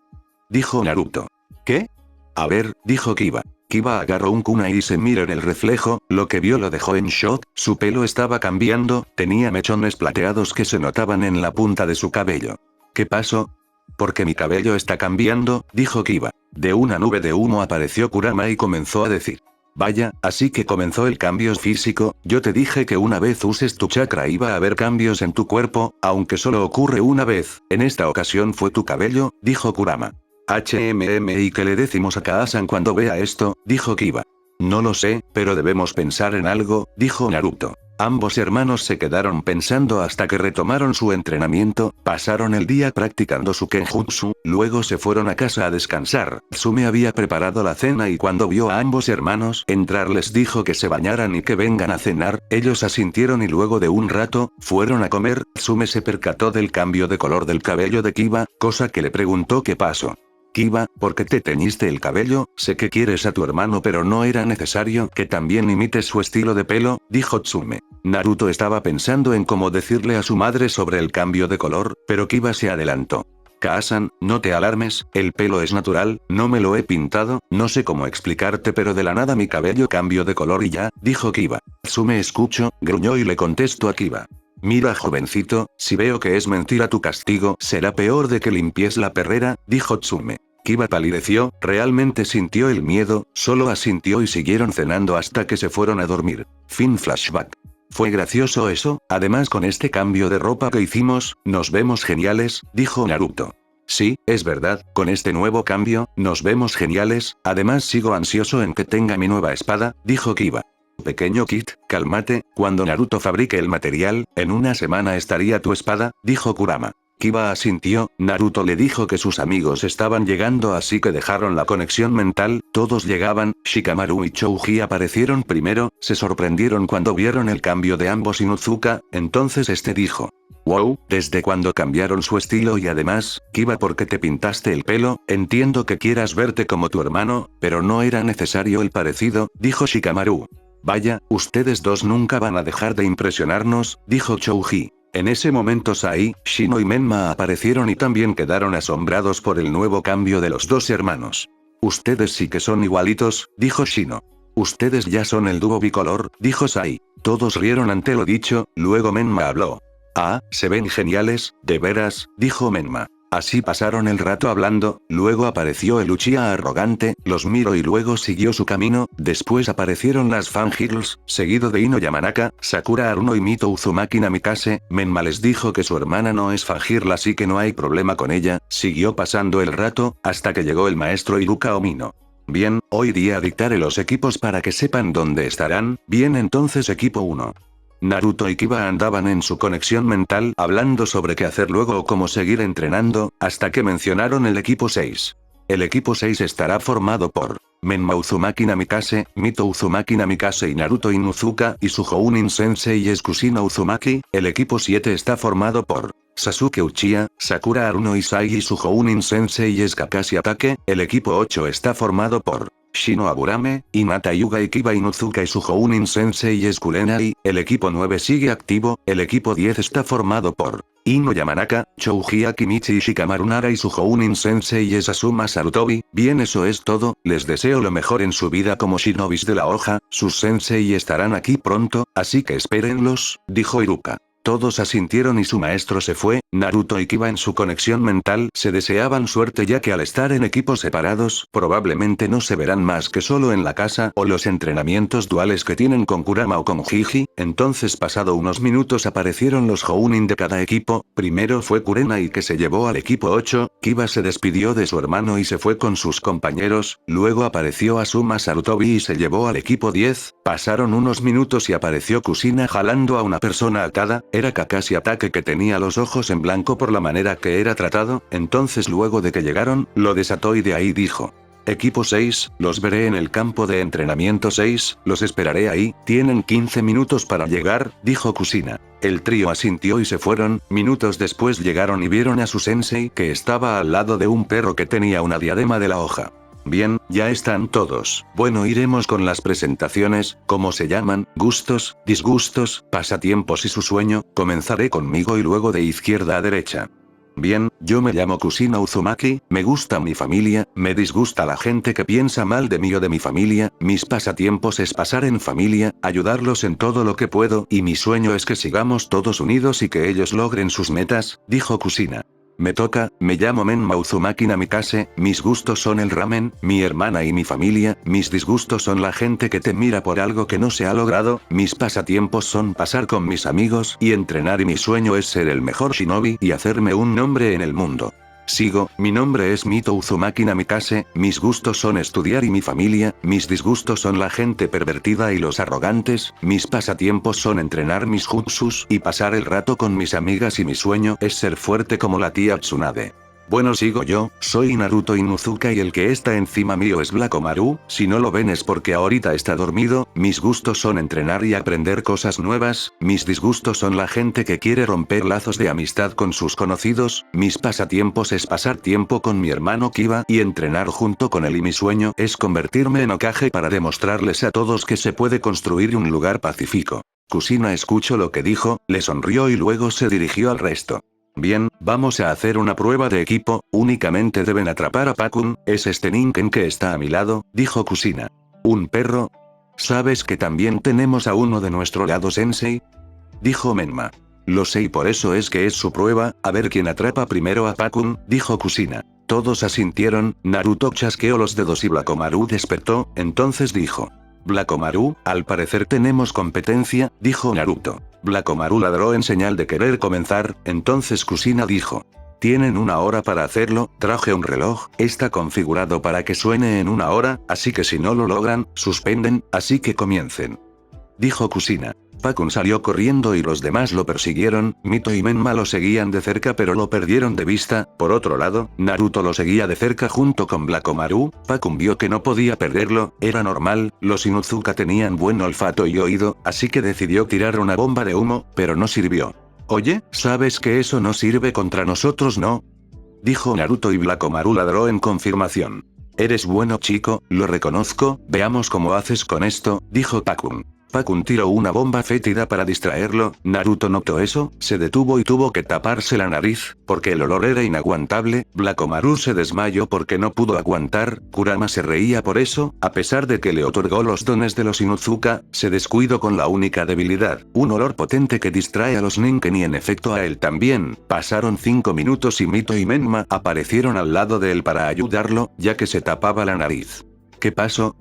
Dijo Naruto. ¿Qué? A ver, dijo Kiba. Kiba agarró un kunai y se miró en el reflejo, lo que vio lo dejó en shock, su pelo estaba cambiando, tenía mechones plateados que se notaban en la punta de su cabello. ¿Qué pasó? Porque mi cabello está cambiando, dijo Kiba. De una nube de humo apareció Kurama y comenzó a decir. Vaya, así que comenzó el cambio físico, yo te dije que una vez uses tu chakra iba a haber cambios en tu cuerpo, aunque solo ocurre una vez, en esta ocasión fue tu cabello, dijo Kurama. ¿Y qué le decimos a Kaasan cuando vea esto?, dijo Kiba. No lo sé, pero debemos pensar en algo, dijo Naruto. Ambos hermanos se quedaron pensando hasta que retomaron su entrenamiento, pasaron el día practicando su Kenjutsu, luego se fueron a casa a descansar. Tsume había preparado la cena y cuando vio a ambos hermanos entrar les dijo que se bañaran y que vengan a cenar, ellos asintieron y luego de un rato, fueron a comer. Tsume se percató del cambio de color del cabello de Kiba, cosa que le preguntó qué pasó. Kiba, ¿por qué te teñiste el cabello? Sé que quieres a tu hermano pero no era necesario que también imites su estilo de pelo, dijo Tsume. Naruto estaba pensando en cómo decirle a su madre sobre el cambio de color, pero Kiba se adelantó. Kaasan, no te alarmes, el pelo es natural, no me lo he pintado, no sé cómo explicarte pero de la nada mi cabello cambió de color y ya, dijo Kiba. Tsume escuchó, gruñó y le contestó a Kiba. Mira jovencito, si veo que es mentira tu castigo será peor de que limpies la perrera, dijo Tsume. Kiba palideció, realmente sintió el miedo, solo asintió y siguieron cenando hasta que se fueron a dormir. Fin flashback. Fue gracioso eso, además con este cambio de ropa que hicimos, nos vemos geniales, dijo Naruto. Sí, es verdad, con este nuevo cambio, nos vemos geniales, además sigo ansioso en que tenga mi nueva espada, dijo Kiba. Pequeño Kid, cálmate, cuando Naruto fabrique el material, en una semana estaría tu espada, dijo Kurama. Kiba asintió, Naruto le dijo que sus amigos estaban llegando así que dejaron la conexión mental, todos llegaban, Shikamaru y Chouji aparecieron primero, se sorprendieron cuando vieron el cambio de ambos Inuzuka, entonces este dijo. Wow, ¿desde cuándo cambiaron su estilo y además, Kiba por qué te pintaste el pelo? Entiendo que quieras verte como tu hermano, pero no era necesario el parecido, dijo Shikamaru. Vaya, ustedes dos nunca van a dejar de impresionarnos, dijo Chouji. En ese momento Sai, Shino y Menma aparecieron y también quedaron asombrados por el nuevo cambio de los dos hermanos. Ustedes sí que son igualitos, dijo Shino. Ustedes ya son el dúo bicolor, dijo Sai. Todos rieron ante lo dicho, luego Menma habló. Ah, se ven geniales, de veras, dijo Menma. Así pasaron el rato hablando, luego apareció el Uchiha arrogante, los miró y luego siguió su camino, después aparecieron las Fangirls, seguido de Ino Yamanaka, Sakura Haruno y Mito Uzumaki Namikaze, Menma les dijo que su hermana no es Fangirl así que no hay problema con ella, siguió pasando el rato, hasta que llegó el maestro Iruka Omino. Bien, hoy día dictaré los equipos para que sepan dónde estarán, bien entonces equipo 1. Naruto y Kiba andaban en su conexión mental hablando sobre qué hacer luego o cómo seguir entrenando, hasta que mencionaron el equipo 6. El equipo 6 estará formado por Menma Uzumaki Namikaze, Mito Uzumaki Namikaze y Naruto Inuzuka, y su Jounin Sensei es Kushina Uzumaki. El equipo 7 está formado por Sasuke Uchiha, Sakura Haruno y Sai y su Jounin Sensei es Kakashi Atake. El equipo 8 está formado por Shino Aburame, Hinata Hyuga y Kiba Inuzuka y su Jounin Sensei es Kurenai. El equipo 9 sigue activo. El equipo 10 está formado por Ino Yamanaka, Chouji Akimichi y Shikamaru Nara y su Jounin Sensei es Asuma Sarutobi. Bien, eso es todo, les deseo lo mejor en su vida como shinobis de la hoja, sus sensei estarán aquí pronto, así que espérenlos, dijo Iruka. Todos asintieron y su maestro se fue. Naruto y Kiba en su conexión mental se deseaban suerte ya que al estar en equipos separados probablemente no se verán más que solo en la casa o los entrenamientos duales que tienen con Kurama o con Jiji. Entonces pasado unos minutos aparecieron los Jounin de cada equipo, primero fue Kurenai que se llevó al equipo 8, Kiba se despidió de su hermano y se fue con sus compañeros, luego apareció Asuma Sarutobi y se llevó al equipo 10, pasaron unos minutos y apareció Kushina jalando a una persona atada. Era Kakashi Atake que tenía los ojos en blanco por la manera que era tratado, entonces luego de que llegaron, lo desató y de ahí dijo. Equipo 6, los veré en el campo de entrenamiento 6, los esperaré ahí, tienen 15 minutos para llegar, dijo Kushina. El trío asintió y se fueron, minutos después llegaron y vieron a su sensei que estaba al lado de un perro que tenía una diadema de la hoja. Bien, ya están todos. Bueno, iremos con las presentaciones, ¿cómo se llaman? Gustos, disgustos, pasatiempos y su sueño. Comenzaré conmigo y luego de izquierda a derecha. Bien, yo me llamo Kushina Uzumaki, me gusta mi familia, me disgusta la gente que piensa mal de mí o de mi familia, mis pasatiempos es pasar en familia, ayudarlos en todo lo que puedo y mi sueño es que sigamos todos unidos y que ellos logren sus metas, dijo Kushina. Me toca, me llamo Menma Uzumaki Namikaze, mis gustos son el ramen, mi hermana y mi familia, mis disgustos son la gente que te mira por algo que no se ha logrado, mis pasatiempos son pasar con mis amigos y entrenar y mi sueño es ser el mejor shinobi y hacerme un nombre en el mundo. Sigo, mi nombre es Mito Uzumaki Namikaze, mis gustos son estudiar y mi familia, mis disgustos son la gente pervertida y los arrogantes, mis pasatiempos son entrenar mis jutsus y pasar el rato con mis amigas y mi sueño es ser fuerte como la tía Tsunade. Bueno, sigo yo, soy Naruto Inuzuka y el que está encima mío es Blakomaru, si no lo ven es porque ahorita está dormido, mis gustos son entrenar y aprender cosas nuevas, mis disgustos son la gente que quiere romper lazos de amistad con sus conocidos, mis pasatiempos es pasar tiempo con mi hermano Kiba y entrenar junto con él y mi sueño es convertirme en Hokage para demostrarles a todos que se puede construir un lugar pacífico. Kusina escuchó lo que dijo, le sonrió y luego se dirigió al resto. Bien, vamos a hacer una prueba de equipo, únicamente deben atrapar a Pakun, es este Ninken que está a mi lado, dijo Kusina. ¿Un perro? ¿Sabes que también tenemos a uno de nuestro lado sensei? Dijo Menma. Lo sé y por eso es que es su prueba, a ver quién atrapa primero a Pakun, dijo Kusina. Todos asintieron, Naruto chasqueó los dedos y Blakomaru despertó, entonces dijo. Blakomaru, al parecer tenemos competencia, dijo Naruto. Blakomaru ladró en señal de querer comenzar, entonces Kusina dijo. Tienen 1 hora para hacerlo, traje un reloj, está configurado para que suene en 1 hora, así que si no lo logran, suspenden, así que comiencen. Dijo Kusina. Pakun salió corriendo y los demás lo persiguieron, Mito y Menma lo seguían de cerca pero lo perdieron de vista, por otro lado, Naruto lo seguía de cerca junto con Blakomaru, Pakun vio que no podía perderlo, era normal, los Inuzuka tenían buen olfato y oído, así que decidió tirar una bomba de humo, pero no sirvió. Oye, ¿sabes que eso no sirve contra nosotros no? Dijo Naruto y Blakomaru ladró en confirmación. Eres bueno chico, lo reconozco, veamos cómo haces con esto, dijo Pakun. Pakun tiró una bomba fétida para distraerlo, Naruto notó eso, se detuvo y tuvo que taparse la nariz, porque el olor era inaguantable, Blakomaru se desmayó porque no pudo aguantar, Kurama se reía por eso, a pesar de que le otorgó los dones de los Inuzuka, se descuidó con la única debilidad, un olor potente que distrae a los Ninken y en efecto a él también, pasaron 5 minutos y Mito y Menma aparecieron al lado de él para ayudarlo, ya que se tapaba la nariz. ¿Qué pasó?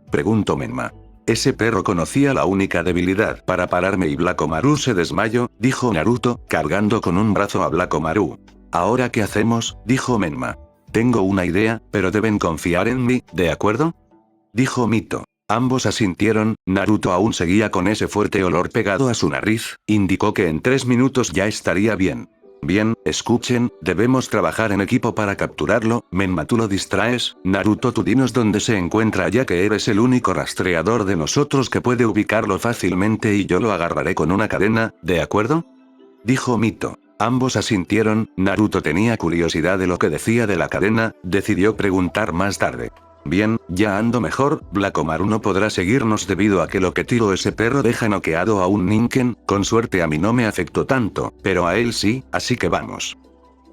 Preguntó Menma. Ese perro conocía la única debilidad para pararme y Blakomaru se desmayó, dijo Naruto, cargando con un brazo a Blakomaru. ¿Ahora qué hacemos? Dijo Menma. Tengo una idea, pero deben confiar en mí, ¿de acuerdo? Dijo Mito. Ambos asintieron, Naruto aún seguía con ese fuerte olor pegado a su nariz, indicó que en 3 minutos ya estaría bien. Bien, escuchen, debemos trabajar en equipo para capturarlo, Menma tú lo distraes, Naruto tú dinos dónde se encuentra ya que eres el único rastreador de nosotros que puede ubicarlo fácilmente y yo lo agarraré con una cadena, ¿de acuerdo? Dijo Mito. Ambos asintieron, Naruto tenía curiosidad de lo que decía de la cadena, decidió preguntar más tarde. Bien, ya ando mejor, Blakomaru no podrá seguirnos debido a que lo que tiró ese perro deja noqueado a un Ninken, con suerte a mí no me afectó tanto, pero a él sí, así que vamos.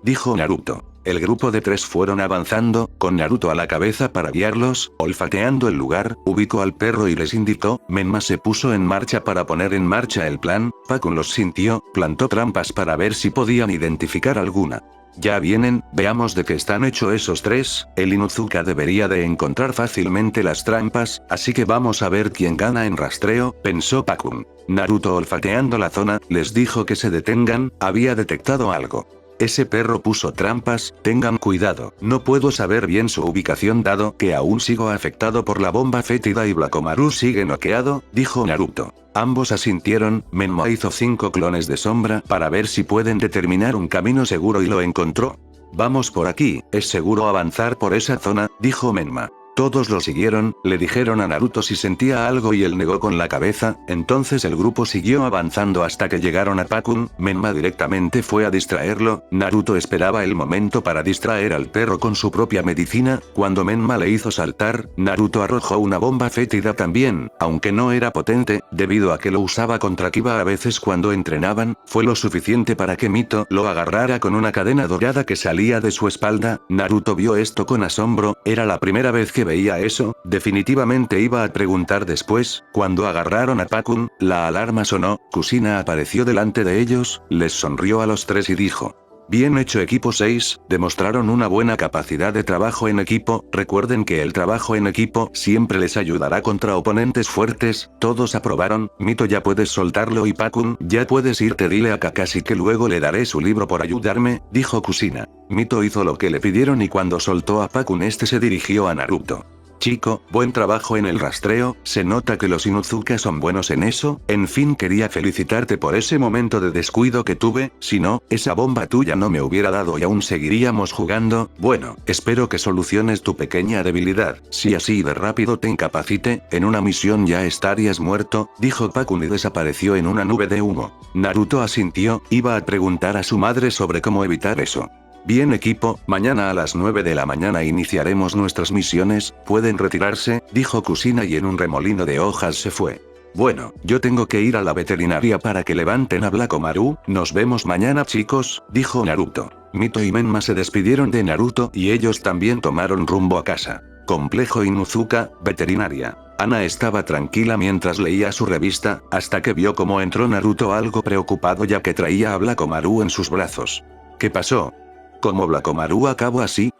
Dijo Naruto. El grupo de 3 fueron avanzando, con Naruto a la cabeza para guiarlos, olfateando el lugar, ubicó al perro y les indicó, Menma se puso en marcha para poner en marcha el plan, Pakun los sintió, plantó trampas para ver si podían identificar alguna. Ya vienen, veamos de qué están hechos esos 3, el Inuzuka debería de encontrar fácilmente las trampas, así que vamos a ver quién gana en rastreo, pensó Pakun. Naruto olfateando la zona, les dijo que se detengan, había detectado algo. Ese perro puso trampas, tengan cuidado, no puedo saber bien su ubicación dado que aún sigo afectado por la bomba fétida y Blakomaru sigue noqueado, dijo Naruto. Ambos asintieron, Menma hizo 5 clones de sombra para ver si pueden determinar un camino seguro y lo encontró. Vamos por aquí, es seguro avanzar por esa zona, dijo Menma. Todos lo siguieron, le dijeron a Naruto si sentía algo y él negó con la cabeza, entonces el grupo siguió avanzando hasta que llegaron a Pakun, Menma directamente fue a distraerlo, Naruto esperaba el momento para distraer al perro con su propia medicina, cuando Menma le hizo saltar, Naruto arrojó una bomba fétida también, aunque no era potente, debido a que lo usaba contra Kiba a veces cuando entrenaban, fue lo suficiente para que Mito lo agarrara con una cadena dorada que salía de su espalda, Naruto vio esto con asombro, era la primera vez que veía eso, definitivamente iba a preguntar después, cuando agarraron a Pakun, la alarma sonó, Kusina apareció delante de ellos, les sonrió a los 3 y dijo. Bien hecho equipo 6, demostraron una buena capacidad de trabajo en equipo, recuerden que el trabajo en equipo siempre les ayudará contra oponentes fuertes, todos aprobaron, Mito ya puedes soltarlo y Pakun, ya puedes irte dile a Kakashi que luego le daré su libro por ayudarme, dijo Kushina. Mito hizo lo que le pidieron y cuando soltó a Pakun este se dirigió a Naruto. Chico, buen trabajo en el rastreo, se nota que los Inuzuka son buenos en eso, en fin quería felicitarte por ese momento de descuido que tuve, si no, esa bomba tuya no me hubiera dado y aún seguiríamos jugando, bueno, espero que soluciones tu pequeña debilidad, si así de rápido te incapacite, en una misión ya estarías muerto, dijo Pakun y desapareció en una nube de humo. Naruto asintió, iba a preguntar a su madre sobre cómo evitar eso. Bien equipo, mañana a las 9 de la mañana iniciaremos nuestras misiones, pueden retirarse, dijo Kushina y en un remolino de hojas se fue. Bueno, yo tengo que ir a la veterinaria para que levanten a Blakomaru, nos vemos mañana chicos, dijo Naruto. Mito y Menma se despidieron de Naruto y ellos también tomaron rumbo a casa. Complejo Inuzuka, veterinaria. Ana estaba tranquila mientras leía su revista, hasta que vio cómo entró Naruto algo preocupado ya que traía a Blakomaru en sus brazos. ¿Qué pasó? ¿Cómo Blakomaru acabó así?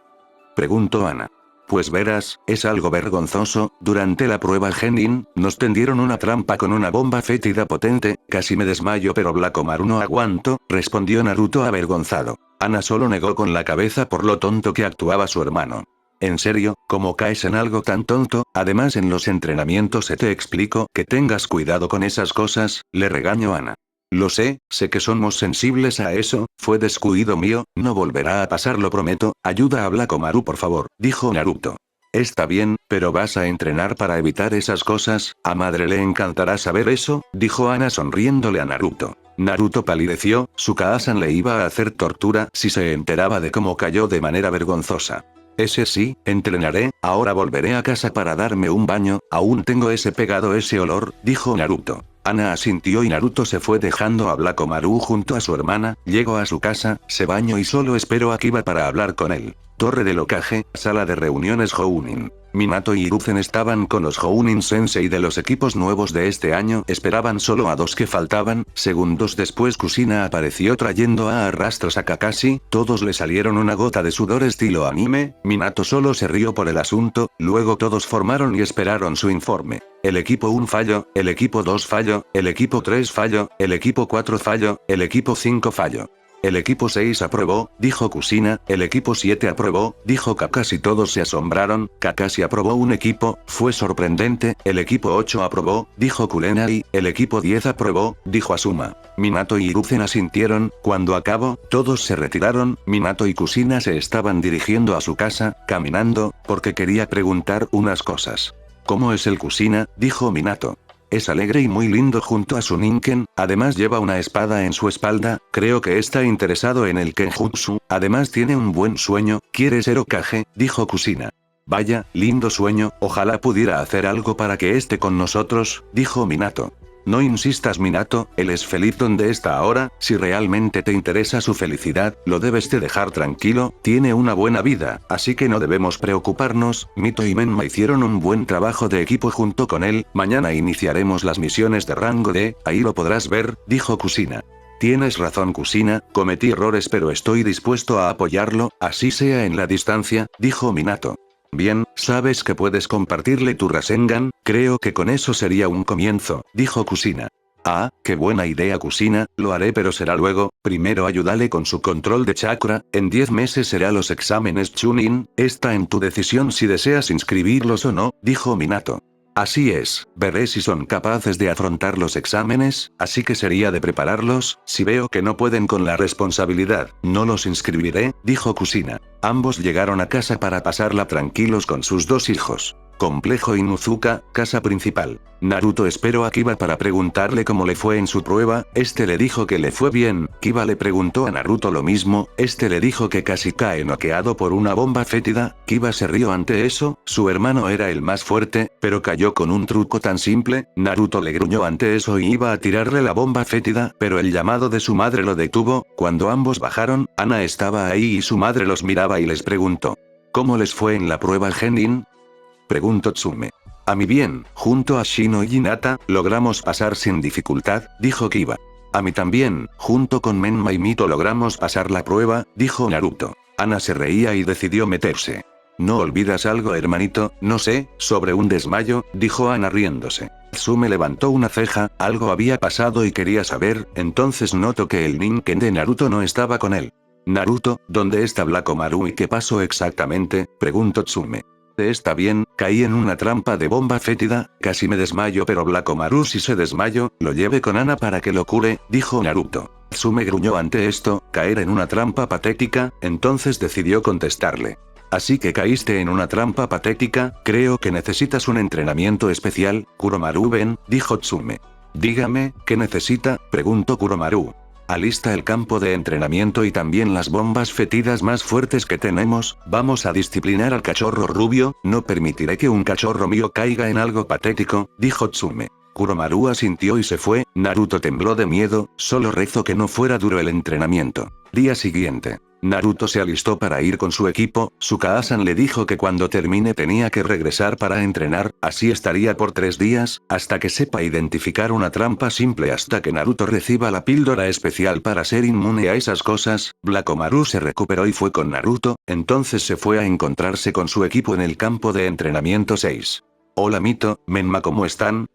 Preguntó Ana. Pues verás, es algo vergonzoso, durante la prueba Genin, nos tendieron una trampa con una bomba fétida potente, casi me desmayo pero Blakomaru no aguanto, respondió Naruto avergonzado. Ana solo negó con la cabeza por lo tonto que actuaba su hermano. ¿En serio? ¿Cómo caes en algo tan tonto? Además en los entrenamientos se te explico que tengas cuidado con esas cosas, le regañó Ana. Lo sé que somos sensibles a eso, fue descuido mío, no volverá a pasar lo prometo, ayuda a Blakomaru por favor, dijo Naruto. Está bien, pero vas a entrenar para evitar esas cosas, a madre le encantará saber eso, dijo Ana sonriéndole a Naruto. Naruto palideció, su Kaasan le iba a hacer tortura si se enteraba de cómo cayó de manera vergonzosa. Ese sí, entrenaré, ahora volveré a casa para darme un baño, aún tengo ese pegado ese olor, dijo Naruto. Ana asintió y Naruto se fue dejando a Blakomaru junto a su hermana, llegó a su casa, se bañó y solo esperó a Kiba para hablar con él. Torre del Hokage, sala de reuniones Jounin. Minato y Hiruzen estaban con los Jounin Sensei de los equipos nuevos de este año, esperaban solo a dos que faltaban, segundos después Kushina apareció trayendo a arrastras a Kakashi, todos le salieron una gota de sudor estilo anime, Minato solo se rió por el asunto, luego todos formaron y esperaron su informe. El equipo 1 fallo, el equipo 2 fallo, el equipo 3 fallo, el equipo 4 fallo, el equipo 5 fallo. El equipo 6 aprobó, dijo Kushina, el equipo 7 aprobó, dijo Kakashi todos se asombraron, Kakashi aprobó un equipo, fue sorprendente, el equipo 8 aprobó, dijo Kurenai, el equipo 10 aprobó, dijo Asuma. Minato y Hiruzen asintieron, cuando acabó, todos se retiraron, Minato y Kushina se estaban dirigiendo a su casa, caminando, porque quería preguntar unas cosas. ¿Cómo es el Kushina? Dijo Minato. Es alegre y muy lindo junto a su Ninken, además lleva una espada en su espalda, creo que está interesado en el Kenjutsu, además tiene un buen sueño, quiere ser Hokage, dijo Kushina. Vaya, lindo sueño, ojalá pudiera hacer algo para que esté con nosotros, dijo Minato. No insistas Minato, él es feliz donde está ahora, si realmente te interesa su felicidad, lo debes de dejar tranquilo, tiene una buena vida, así que no debemos preocuparnos, Mito y Menma hicieron un buen trabajo de equipo junto con él, mañana iniciaremos las misiones de rango D, ahí lo podrás ver, dijo Kushina. Tienes razón Kushina, cometí errores pero estoy dispuesto a apoyarlo, así sea en la distancia, dijo Minato. Bien, sabes que puedes compartirle tu Rasengan, creo que con eso sería un comienzo, dijo Kushina. Ah, qué buena idea Kushina, lo haré pero será luego, primero ayúdale con su control de chakra, en 10 meses será los exámenes Chunin, está en tu decisión si deseas inscribirlos o no, dijo Minato. Así es, veré si son capaces de afrontar los exámenes, así que sería de prepararlos, si veo que no pueden con la responsabilidad, no los inscribiré, dijo Kushina. Ambos llegaron a casa para pasarla tranquilos con sus dos hijos. Complejo Inuzuka, casa principal. Naruto esperó a Kiba para preguntarle cómo le fue en su prueba, este le dijo que le fue bien, Kiba le preguntó a Naruto lo mismo, este le dijo que casi cae noqueado por una bomba fétida, Kiba se rió ante eso, su hermano era el más fuerte, pero cayó con un truco tan simple, Naruto le gruñó ante eso y iba a tirarle la bomba fétida, pero el llamado de su madre lo detuvo, cuando ambos bajaron, Ana estaba ahí y su madre los miraba y les preguntó. ¿Cómo les fue en la prueba Genin? Preguntó Tsume. A mi bien, junto a Shino y Hinata, logramos pasar sin dificultad, dijo Kiba. A mí también, junto con Menma y Mito logramos pasar la prueba, dijo Naruto. Ana se reía y decidió meterse. ¿No olvidas algo, hermanito? No sé, sobre un desmayo, dijo Ana riéndose. Tsume levantó una ceja, algo había pasado y quería saber, entonces notó que el Ninken de Naruto no estaba con él. Naruto, ¿dónde está Blakomaru y qué pasó exactamente? Preguntó Tsume. Está bien, caí en una trampa de bomba fétida, casi me desmayo pero Blakomaru si se desmayo, lo lleve con Ana para que lo cure, dijo Naruto. Tsume gruñó ante esto, caer en una trampa patética, entonces decidió contestarle. Así que caíste en una trampa patética, creo que necesitas un entrenamiento especial, Kuromaru ven, dijo Tsume. Dígame, ¿qué necesita? Preguntó Kuromaru. Alista el campo de entrenamiento y también las bombas fétidas más fuertes que tenemos, vamos a disciplinar al cachorro rubio, no permitiré que un cachorro mío caiga en algo patético, dijo Tsume. Kuromaru asintió y se fue, Naruto tembló de miedo, solo rezó que no fuera duro el entrenamiento. Día siguiente. Naruto se alistó para ir con su equipo, Tsukasa-san le dijo que cuando termine tenía que regresar para entrenar, así estaría por 3 días, hasta que sepa identificar una trampa simple hasta que Naruto reciba la píldora especial para ser inmune a esas cosas. Blakomaru se recuperó y fue con Naruto, entonces se fue a encontrarse con su equipo en el campo de entrenamiento 6. Hola Mito, Menma, ¿cómo están?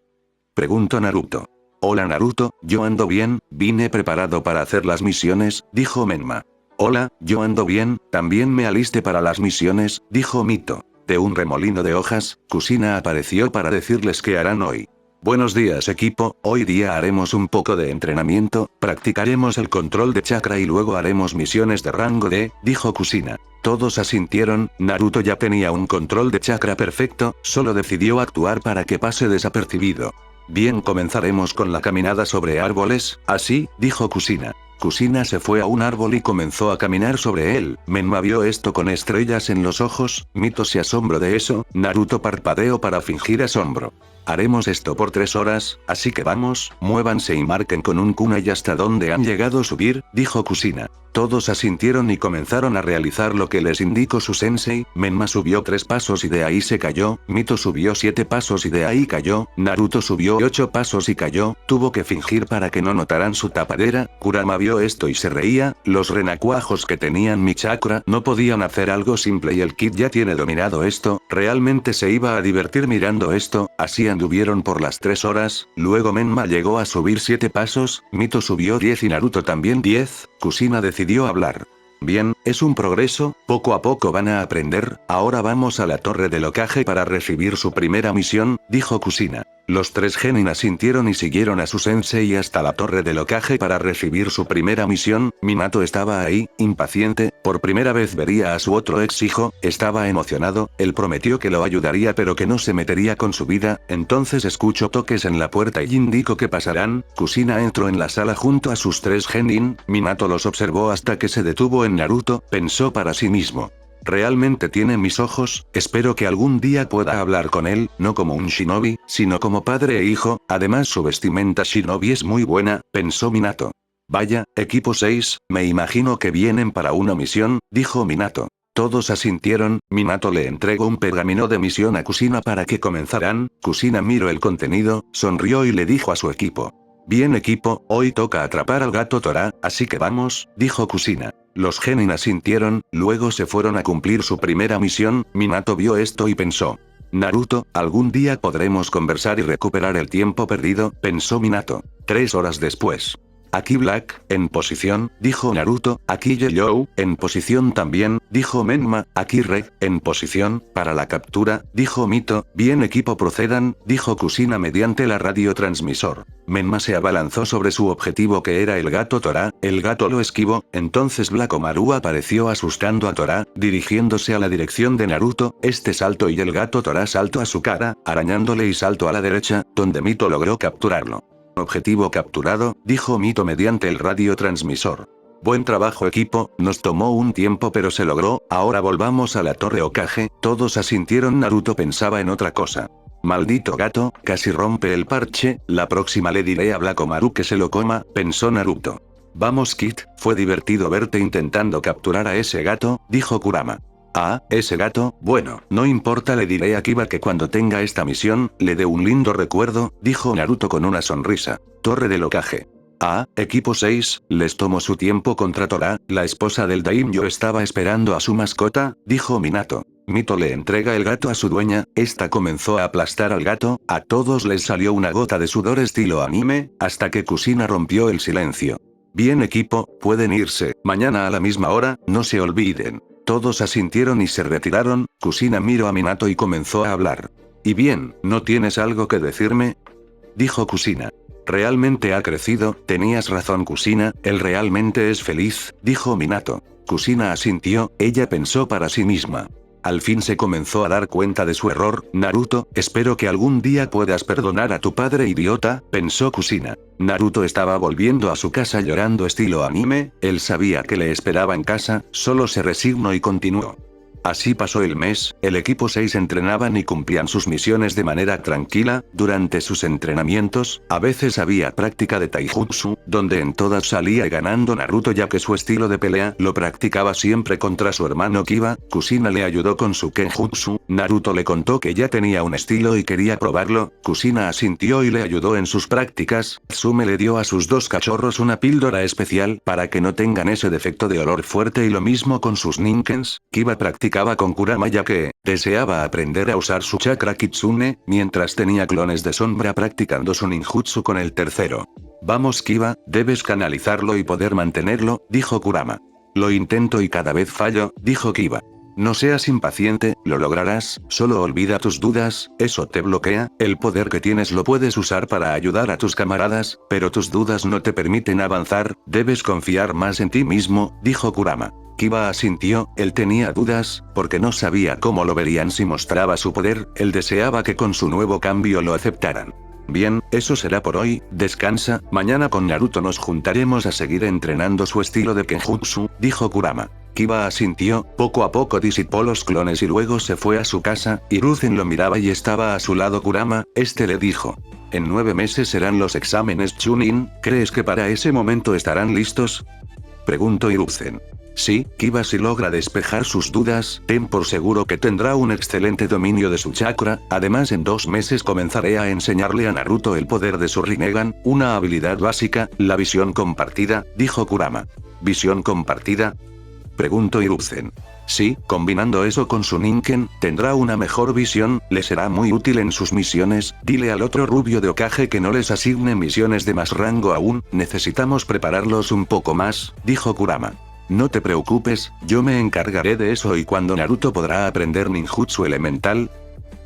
Preguntó Naruto. Hola Naruto, yo ando bien, vine preparado para hacer las misiones, dijo Menma. Hola, yo ando bien, también me aliste para las misiones, dijo Mito. De un remolino de hojas, Kushina apareció para decirles qué harán hoy. Buenos días equipo, hoy día haremos un poco de entrenamiento, practicaremos el control de chakra y luego haremos misiones de rango D, dijo Kushina. Todos asintieron, Naruto ya tenía un control de chakra perfecto, solo decidió actuar para que pase desapercibido. Bien, comenzaremos con la caminada sobre árboles, así, dijo Kushina. Kushina se fue a un árbol y comenzó a caminar sobre él, Menma vio esto con estrellas en los ojos, Mito se asombró de eso, Naruto parpadeó para fingir asombro. Haremos esto por 3 horas, así que vamos, muévanse y marquen con un kunai hasta donde han llegado a subir, dijo Kushina. Todos asintieron y comenzaron a realizar lo que les indicó su sensei, Menma subió 3 pasos y de ahí se cayó, Mito subió 7 pasos y de ahí cayó, Naruto subió 8 pasos y cayó, tuvo que fingir para que no notaran su tapadera, Kurama vio esto y se reía, los renacuajos que tenían mi chakra no podían hacer algo simple y el Kid ya tiene dominado esto, realmente se iba a divertir mirando esto, así anduvieron por las 3 horas, luego Menma llegó a subir 7 pasos, Mito subió 10 y Naruto también 10, Kushina decidió hablar. Bien, es un progreso, poco a poco van a aprender, ahora vamos a la torre del Hokage para recibir su primera misión, dijo Kushina. Los 3 genin asintieron y siguieron a su sensei hasta la torre del Hokage para recibir su primera misión, Minato estaba ahí, impaciente, por primera vez vería a su otro ex hijo, estaba emocionado, él prometió que lo ayudaría pero que no se metería con su vida, entonces escuchó toques en la puerta y indicó que pasarán, Kushina entró en la sala junto a sus 3 genin, Minato los observó hasta que se detuvo en Naruto, pensó para sí mismo. Realmente tiene mis ojos, espero que algún día pueda hablar con él, no como un shinobi, sino como padre e hijo, además su vestimenta shinobi es muy buena, pensó Minato. Vaya, equipo 6, me imagino que vienen para una misión, dijo Minato. Todos asintieron, Minato le entregó un pergamino de misión a Kushina para que comenzaran, Kushina miró el contenido, sonrió y le dijo a su equipo. Bien equipo, hoy toca atrapar al gato Tora, así que vamos, dijo Kushina. Los genin asintieron, luego se fueron a cumplir su primera misión, Minato vio esto y pensó. Naruto, algún día podremos conversar y recuperar el tiempo perdido, pensó Minato. 3 horas después. Aquí Black, en posición, dijo Naruto, aquí Yellow, en posición también, dijo Menma, aquí Red, en posición, para la captura, dijo Mito, bien equipo procedan, dijo Kushina mediante la radiotransmisor. Menma se abalanzó sobre su objetivo que era el gato Tora, el gato lo esquivó, entonces Blakomaru apareció asustando a Tora, dirigiéndose a la dirección de Naruto, este salto y el gato Tora saltó a su cara, arañándole y saltó a la derecha, donde Mito logró capturarlo. Objetivo capturado, dijo Mito mediante el radiotransmisor. Buen trabajo equipo, nos tomó un tiempo pero se logró, ahora volvamos a la torre Hokage, todos asintieron. Naruto pensaba en otra cosa. Maldito gato, casi rompe el parche, la próxima le diré a Blakomaru que se lo coma, pensó Naruto. Vamos Kid, fue divertido verte intentando capturar a ese gato, dijo Kurama. Ah, ese gato, bueno, no importa, le diré a Kiba que cuando tenga esta misión, le dé un lindo recuerdo, dijo Naruto con una sonrisa. Torre del Hokage. Equipo 6, les tomó su tiempo contra Tora, la esposa del daimyo estaba esperando a su mascota, dijo Minato. Mito le entrega el gato a su dueña, esta comenzó a aplastar al gato, a todos les salió una gota de sudor estilo anime, hasta que Kusina rompió el silencio. Bien equipo, pueden irse, mañana a la misma hora, no se olviden. Todos asintieron y se retiraron, Kusina miró a Minato y comenzó a hablar. Y bien, ¿no tienes algo que decirme? Dijo Kusina. Realmente ha crecido, tenías razón Kusina, él realmente es feliz, dijo Minato. Kusina asintió, ella pensó para sí misma. Al fin se comenzó a dar cuenta de su error, Naruto, espero que algún día puedas perdonar a tu padre idiota, pensó Kusina. Naruto estaba volviendo a su casa llorando estilo anime, él sabía que le esperaba en casa, solo se resignó y continuó. Así pasó el mes, el equipo 6 entrenaban y cumplían sus misiones de manera tranquila, durante sus entrenamientos, a veces había práctica de taijutsu, donde en todas salía ganando Naruto ya que su estilo de pelea lo practicaba siempre contra su hermano Kiba, Kusina le ayudó con su kenjutsu, Naruto le contó que ya tenía un estilo y quería probarlo, Kusina asintió y le ayudó en sus prácticas, Tsume le dio a sus dos cachorros una píldora especial para que no tengan ese defecto de olor fuerte y lo mismo con sus ninkens, Kiba practicaba con Kurama ya que deseaba aprender a usar su chakra kitsune, mientras tenía clones de sombra practicando su ninjutsu con el tercero. Vamos Kiba, debes canalizarlo y poder mantenerlo, dijo Kurama. Lo intento y cada vez fallo, dijo Kiba. No seas impaciente, lo lograrás, solo olvida tus dudas, eso te bloquea, el poder que tienes lo puedes usar para ayudar a tus camaradas, pero tus dudas no te permiten avanzar, debes confiar más en ti mismo, dijo Kurama. Kiba asintió, él tenía dudas, porque no sabía cómo lo verían si mostraba su poder, él deseaba que con su nuevo cambio lo aceptaran. Bien, eso será por hoy, descansa, mañana con Naruto nos juntaremos a seguir entrenando su estilo de kenjutsu, dijo Kurama. Kiba asintió, poco a poco disipó los clones y luego se fue a su casa, Hiruzen lo miraba y estaba a su lado Kurama, este le dijo. En 9 meses serán los exámenes Chunin, ¿crees que para ese momento estarán listos? Preguntó Hiruzen. Sí, Kiba si logra despejar sus dudas, ten por seguro que tendrá un excelente dominio de su chakra, además en 2 meses comenzaré a enseñarle a Naruto el poder de su Rinnegan, una habilidad básica, la visión compartida, dijo Kurama. ¿Visión compartida? Preguntó Hiruzen. Sí, combinando eso con su Ninken, tendrá una mejor visión, le será muy útil en sus misiones, dile al otro rubio de Hokage que no les asigne misiones de más rango aún, necesitamos prepararlos un poco más, dijo Kurama. No te preocupes, yo me encargaré de eso y cuando Naruto podrá aprender ninjutsu elemental.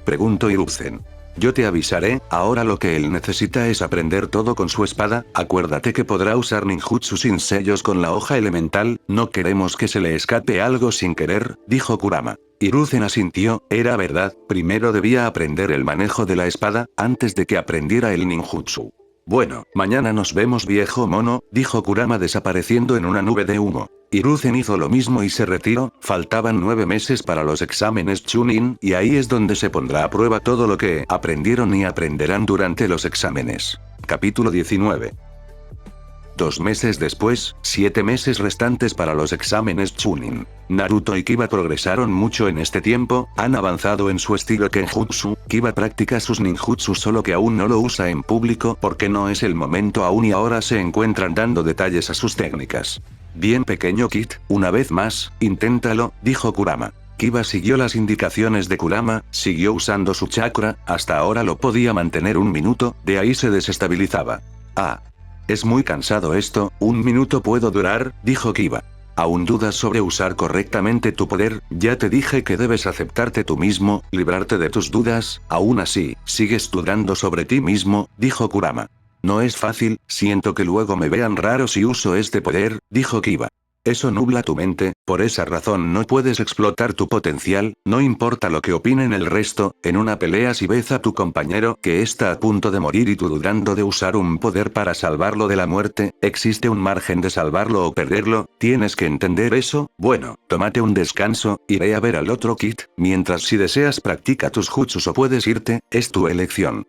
Preguntó Hiruzen. Yo te avisaré, ahora lo que él necesita es aprender todo con su espada, acuérdate que podrá usar ninjutsu sin sellos con la hoja elemental, no queremos que se le escape algo sin querer, dijo Kurama. Hiruzen asintió, era verdad, primero debía aprender el manejo de la espada, antes de que aprendiera el ninjutsu. Bueno, mañana nos vemos viejo mono, dijo Kurama desapareciendo en una nube de humo. Hiruzen hizo lo mismo y se retiró, faltaban 9 meses para los exámenes Chunin, y ahí es donde se pondrá a prueba todo lo que aprendieron y aprenderán durante los exámenes. Capítulo 19. 2 meses después, 7 meses restantes para los exámenes Chunin. Naruto y Kiba progresaron mucho en este tiempo, han avanzado en su estilo kenjutsu, Kiba practica sus ninjutsu solo que aún no lo usa en público porque no es el momento aún y ahora se encuentran dando detalles a sus técnicas. Bien pequeño Kid, una vez más, inténtalo, dijo Kurama. Kiba siguió las indicaciones de Kurama, siguió usando su chakra, hasta ahora lo podía mantener 1 minuto, de ahí se desestabilizaba. Es muy cansado esto, 1 minuto puedo durar, dijo Kiba. ¿Aún dudas sobre usar correctamente tu poder? Ya te dije que debes aceptarte tú mismo, librarte de tus dudas, aún así, sigues dudando sobre ti mismo, dijo Kurama. No es fácil, siento que luego me vean raro si uso este poder, dijo Kiba. Eso nubla tu mente, por esa razón no puedes explotar tu potencial, no importa lo que opinen el resto, en una pelea si ves a tu compañero que está a punto de morir y tú dudando de usar un poder para salvarlo de la muerte, existe un margen de salvarlo o perderlo, tienes que entender eso, bueno, tómate un descanso, iré a ver al otro Kid, mientras si deseas practica tus jutsus o puedes irte, es tu elección.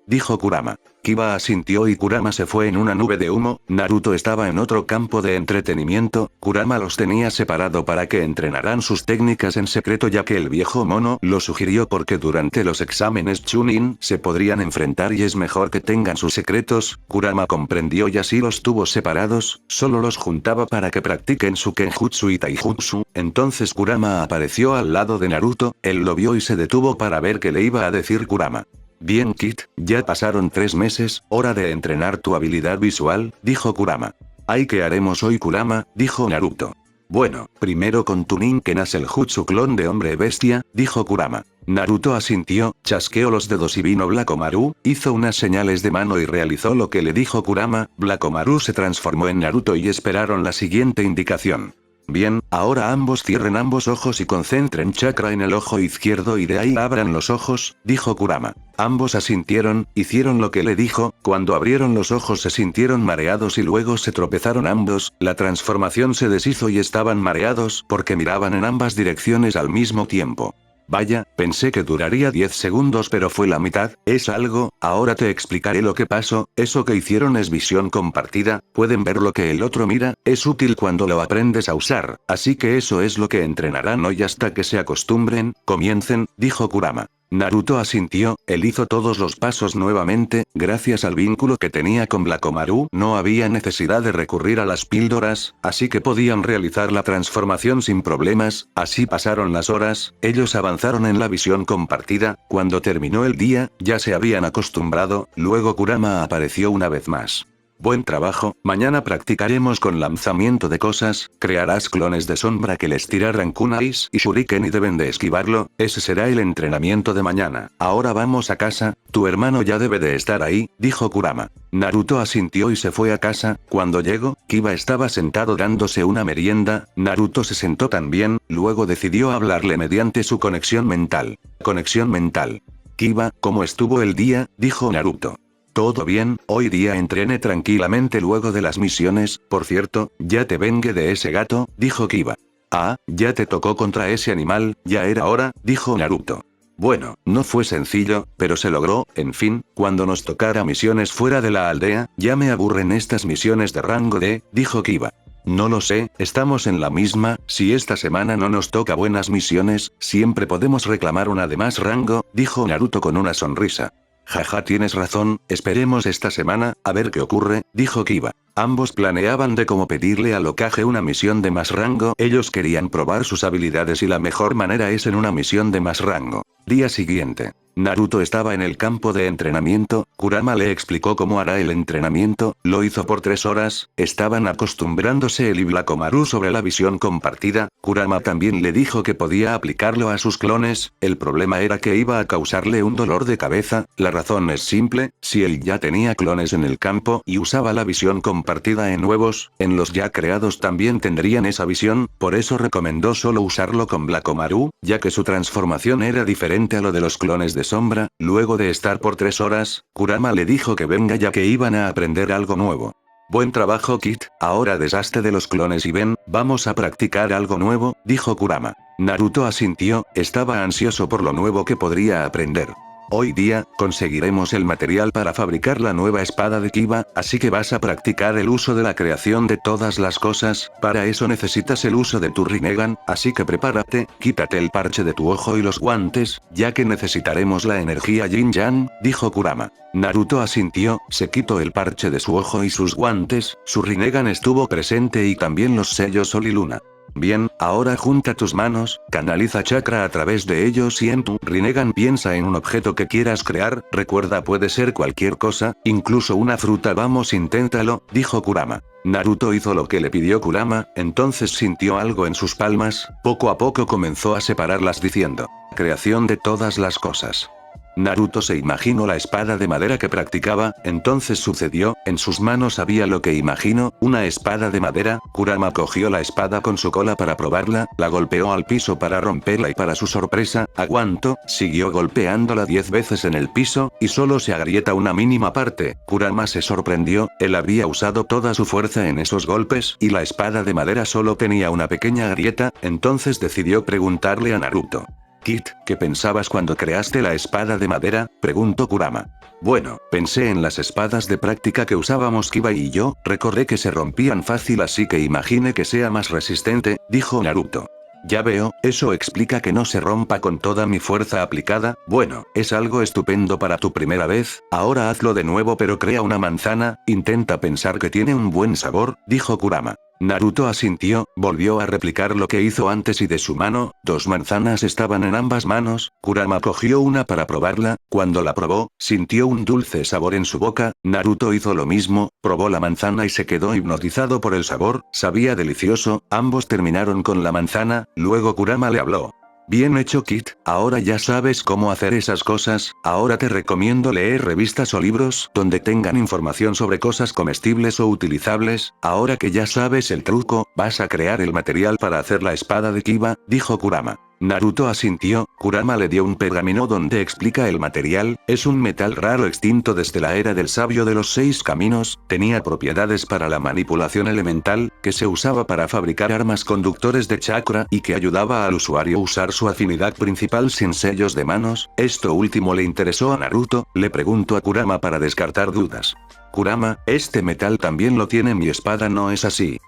dijo Kurama. Kiba asintió y Kurama se fue en una nube de humo. Naruto estaba en otro campo de entretenimiento. Kurama los tenía separado para que entrenaran sus técnicas en secreto, ya que el viejo mono lo sugirió porque durante los exámenes Chunin se podrían enfrentar y es mejor que tengan sus secretos. Kurama comprendió y así los tuvo separados, solo los juntaba para que practiquen su Kenjutsu y Taijutsu. Entonces Kurama apareció al lado de Naruto, él lo vio y se detuvo para ver qué le iba a decir Kurama. Bien Kid, ya pasaron 3 meses, hora de entrenar tu habilidad visual, dijo Kurama. ¿Ay qué haremos hoy Kurama? Dijo Naruto. Bueno, primero con tu Ninken haz el jutsu clon de hombre bestia, dijo Kurama. Naruto asintió, chasqueó los dedos y vino Blakomaru, hizo unas señales de mano y realizó lo que le dijo Kurama. Blakomaru se transformó en Naruto y esperaron la siguiente indicación. Bien, ahora ambos cierren ambos ojos y concentren chakra en el ojo izquierdo y de ahí abran los ojos, dijo Kurama. Ambos asintieron, hicieron lo que le dijo, cuando abrieron los ojos se sintieron mareados y luego se tropezaron ambos, la transformación se deshizo y estaban mareados porque miraban en ambas direcciones al mismo tiempo. Vaya, pensé que duraría 10 segundos pero fue la mitad, es algo, ahora te explicaré lo que pasó, eso que hicieron es visión compartida, pueden ver lo que el otro mira, es útil cuando lo aprendes a usar, así que eso es lo que entrenarán hoy hasta que se acostumbren, comiencen, dijo Kurama. Naruto asintió, él hizo todos los pasos nuevamente, gracias al vínculo que tenía con Blakomaru no había necesidad de recurrir a las píldoras, así que podían realizar la transformación sin problemas, así pasaron las horas, ellos avanzaron en la visión compartida, cuando terminó el día, ya se habían acostumbrado, luego Kurama apareció una vez más. Buen trabajo, mañana practicaremos con lanzamiento de cosas, crearás clones de sombra que les tirarán kunais y shuriken y deben de esquivarlo, ese será el entrenamiento de mañana. Ahora vamos a casa, tu hermano ya debe de estar ahí, dijo Kurama. Naruto asintió y se fue a casa, cuando llegó, Kiba estaba sentado dándose una merienda, Naruto se sentó también, luego decidió hablarle mediante su conexión mental. Conexión mental. Kiba, ¿cómo estuvo el día? Dijo Naruto. Todo bien, hoy día entrené tranquilamente luego de las misiones, por cierto, ya te vengué de ese gato, dijo Kiba. Ah, ya te tocó contra ese animal, ya era hora, dijo Naruto. Bueno, no fue sencillo, pero se logró, en fin, cuando nos tocara misiones fuera de la aldea, ya me aburren estas misiones de rango D, dijo Kiba. No lo sé, estamos en la misma, si esta semana no nos toca buenas misiones, siempre podemos reclamar una de más rango, dijo Naruto con una sonrisa. Jaja, tienes razón, esperemos esta semana, a ver qué ocurre, dijo Kiba. Ambos planeaban de cómo pedirle al Hokage una misión de más rango, ellos querían probar sus habilidades y la mejor manera es en una misión de más rango. Día siguiente. Naruto estaba en el campo de entrenamiento, Kurama le explicó cómo hará el entrenamiento, lo hizo por 3 horas, estaban acostumbrándose él y Blakomaru sobre la visión compartida, Kurama también le dijo que podía aplicarlo a sus clones, el problema era que iba a causarle un dolor de cabeza, la razón es simple, si él ya tenía clones en el campo y usaba la visión compartida en nuevos, en los ya creados también tendrían esa visión, por eso recomendó solo usarlo con Blakomaru, ya que su transformación era diferente a lo de los clones de sombra, luego de estar por 3 horas, Kurama le dijo que venga ya que iban a aprender algo nuevo. Buen trabajo Kid, ahora deshazte de los clones y ven, vamos a practicar algo nuevo, dijo Kurama. Naruto asintió, estaba ansioso por lo nuevo que podría aprender. Hoy día, conseguiremos el material para fabricar la nueva espada de Kiba, así que vas a practicar el uso de la creación de todas las cosas, para eso necesitas el uso de tu Rinnegan, así que prepárate, quítate el parche de tu ojo y los guantes, ya que necesitaremos la energía Yin-Yang, dijo Kurama. Naruto asintió, se quitó el parche de su ojo y sus guantes, su Rinnegan estuvo presente y también los sellos Sol y Luna. Bien, ahora junta tus manos, canaliza chakra a través de ellos y en tu Rinnegan piensa en un objeto que quieras crear, recuerda puede ser cualquier cosa, incluso una fruta vamos inténtalo, dijo Kurama. Naruto hizo lo que le pidió Kurama, entonces sintió algo en sus palmas, poco a poco comenzó a separarlas diciendo, creación de todas las cosas. Naruto se imaginó la espada de madera que practicaba, entonces sucedió, en sus manos había lo que imaginó, una espada de madera, Kurama cogió la espada con su cola para probarla, la golpeó al piso para romperla y para su sorpresa, aguantó, siguió golpeándola 10 veces en el piso, y solo se agrieta una mínima parte, Kurama se sorprendió, él había usado toda su fuerza en esos golpes, y la espada de madera solo tenía una pequeña grieta, entonces decidió preguntarle a Naruto. Kit, ¿qué pensabas cuando creaste la espada de madera?, preguntó Kurama. Bueno, pensé en las espadas de práctica que usábamos Kiba y yo, recordé que se rompían fácil así que imaginé que sea más resistente, dijo Naruto. Ya veo, eso explica que no se rompa con toda mi fuerza aplicada. Bueno, es algo estupendo para tu primera vez, ahora hazlo de nuevo pero crea una manzana, intenta pensar que tiene un buen sabor, dijo Kurama. Naruto asintió, volvió a replicar lo que hizo antes y de su mano, 2 manzanas estaban en ambas manos, Kurama cogió una para probarla, cuando la probó, sintió un dulce sabor en su boca, Naruto hizo lo mismo, probó la manzana y se quedó hipnotizado por el sabor, sabía delicioso, ambos terminaron con la manzana, luego Kurama le habló. Bien hecho Kit, ahora ya sabes cómo hacer esas cosas, ahora te recomiendo leer revistas o libros donde tengan información sobre cosas comestibles o utilizables, ahora que ya sabes el truco, vas a crear el material para hacer la espada de Kiba, dijo Kurama. Naruto asintió, Kurama le dio un pergamino donde explica el material, es un metal raro extinto desde la era del sabio de los 6 caminos, tenía propiedades para la manipulación elemental, que se usaba para fabricar armas conductores de chakra y que ayudaba al usuario a usar su afinidad principal sin sellos de manos, esto último le interesó a Naruto, le preguntó a Kurama para descartar dudas. Kurama, este metal también lo tiene mi espada, ¿no es así?,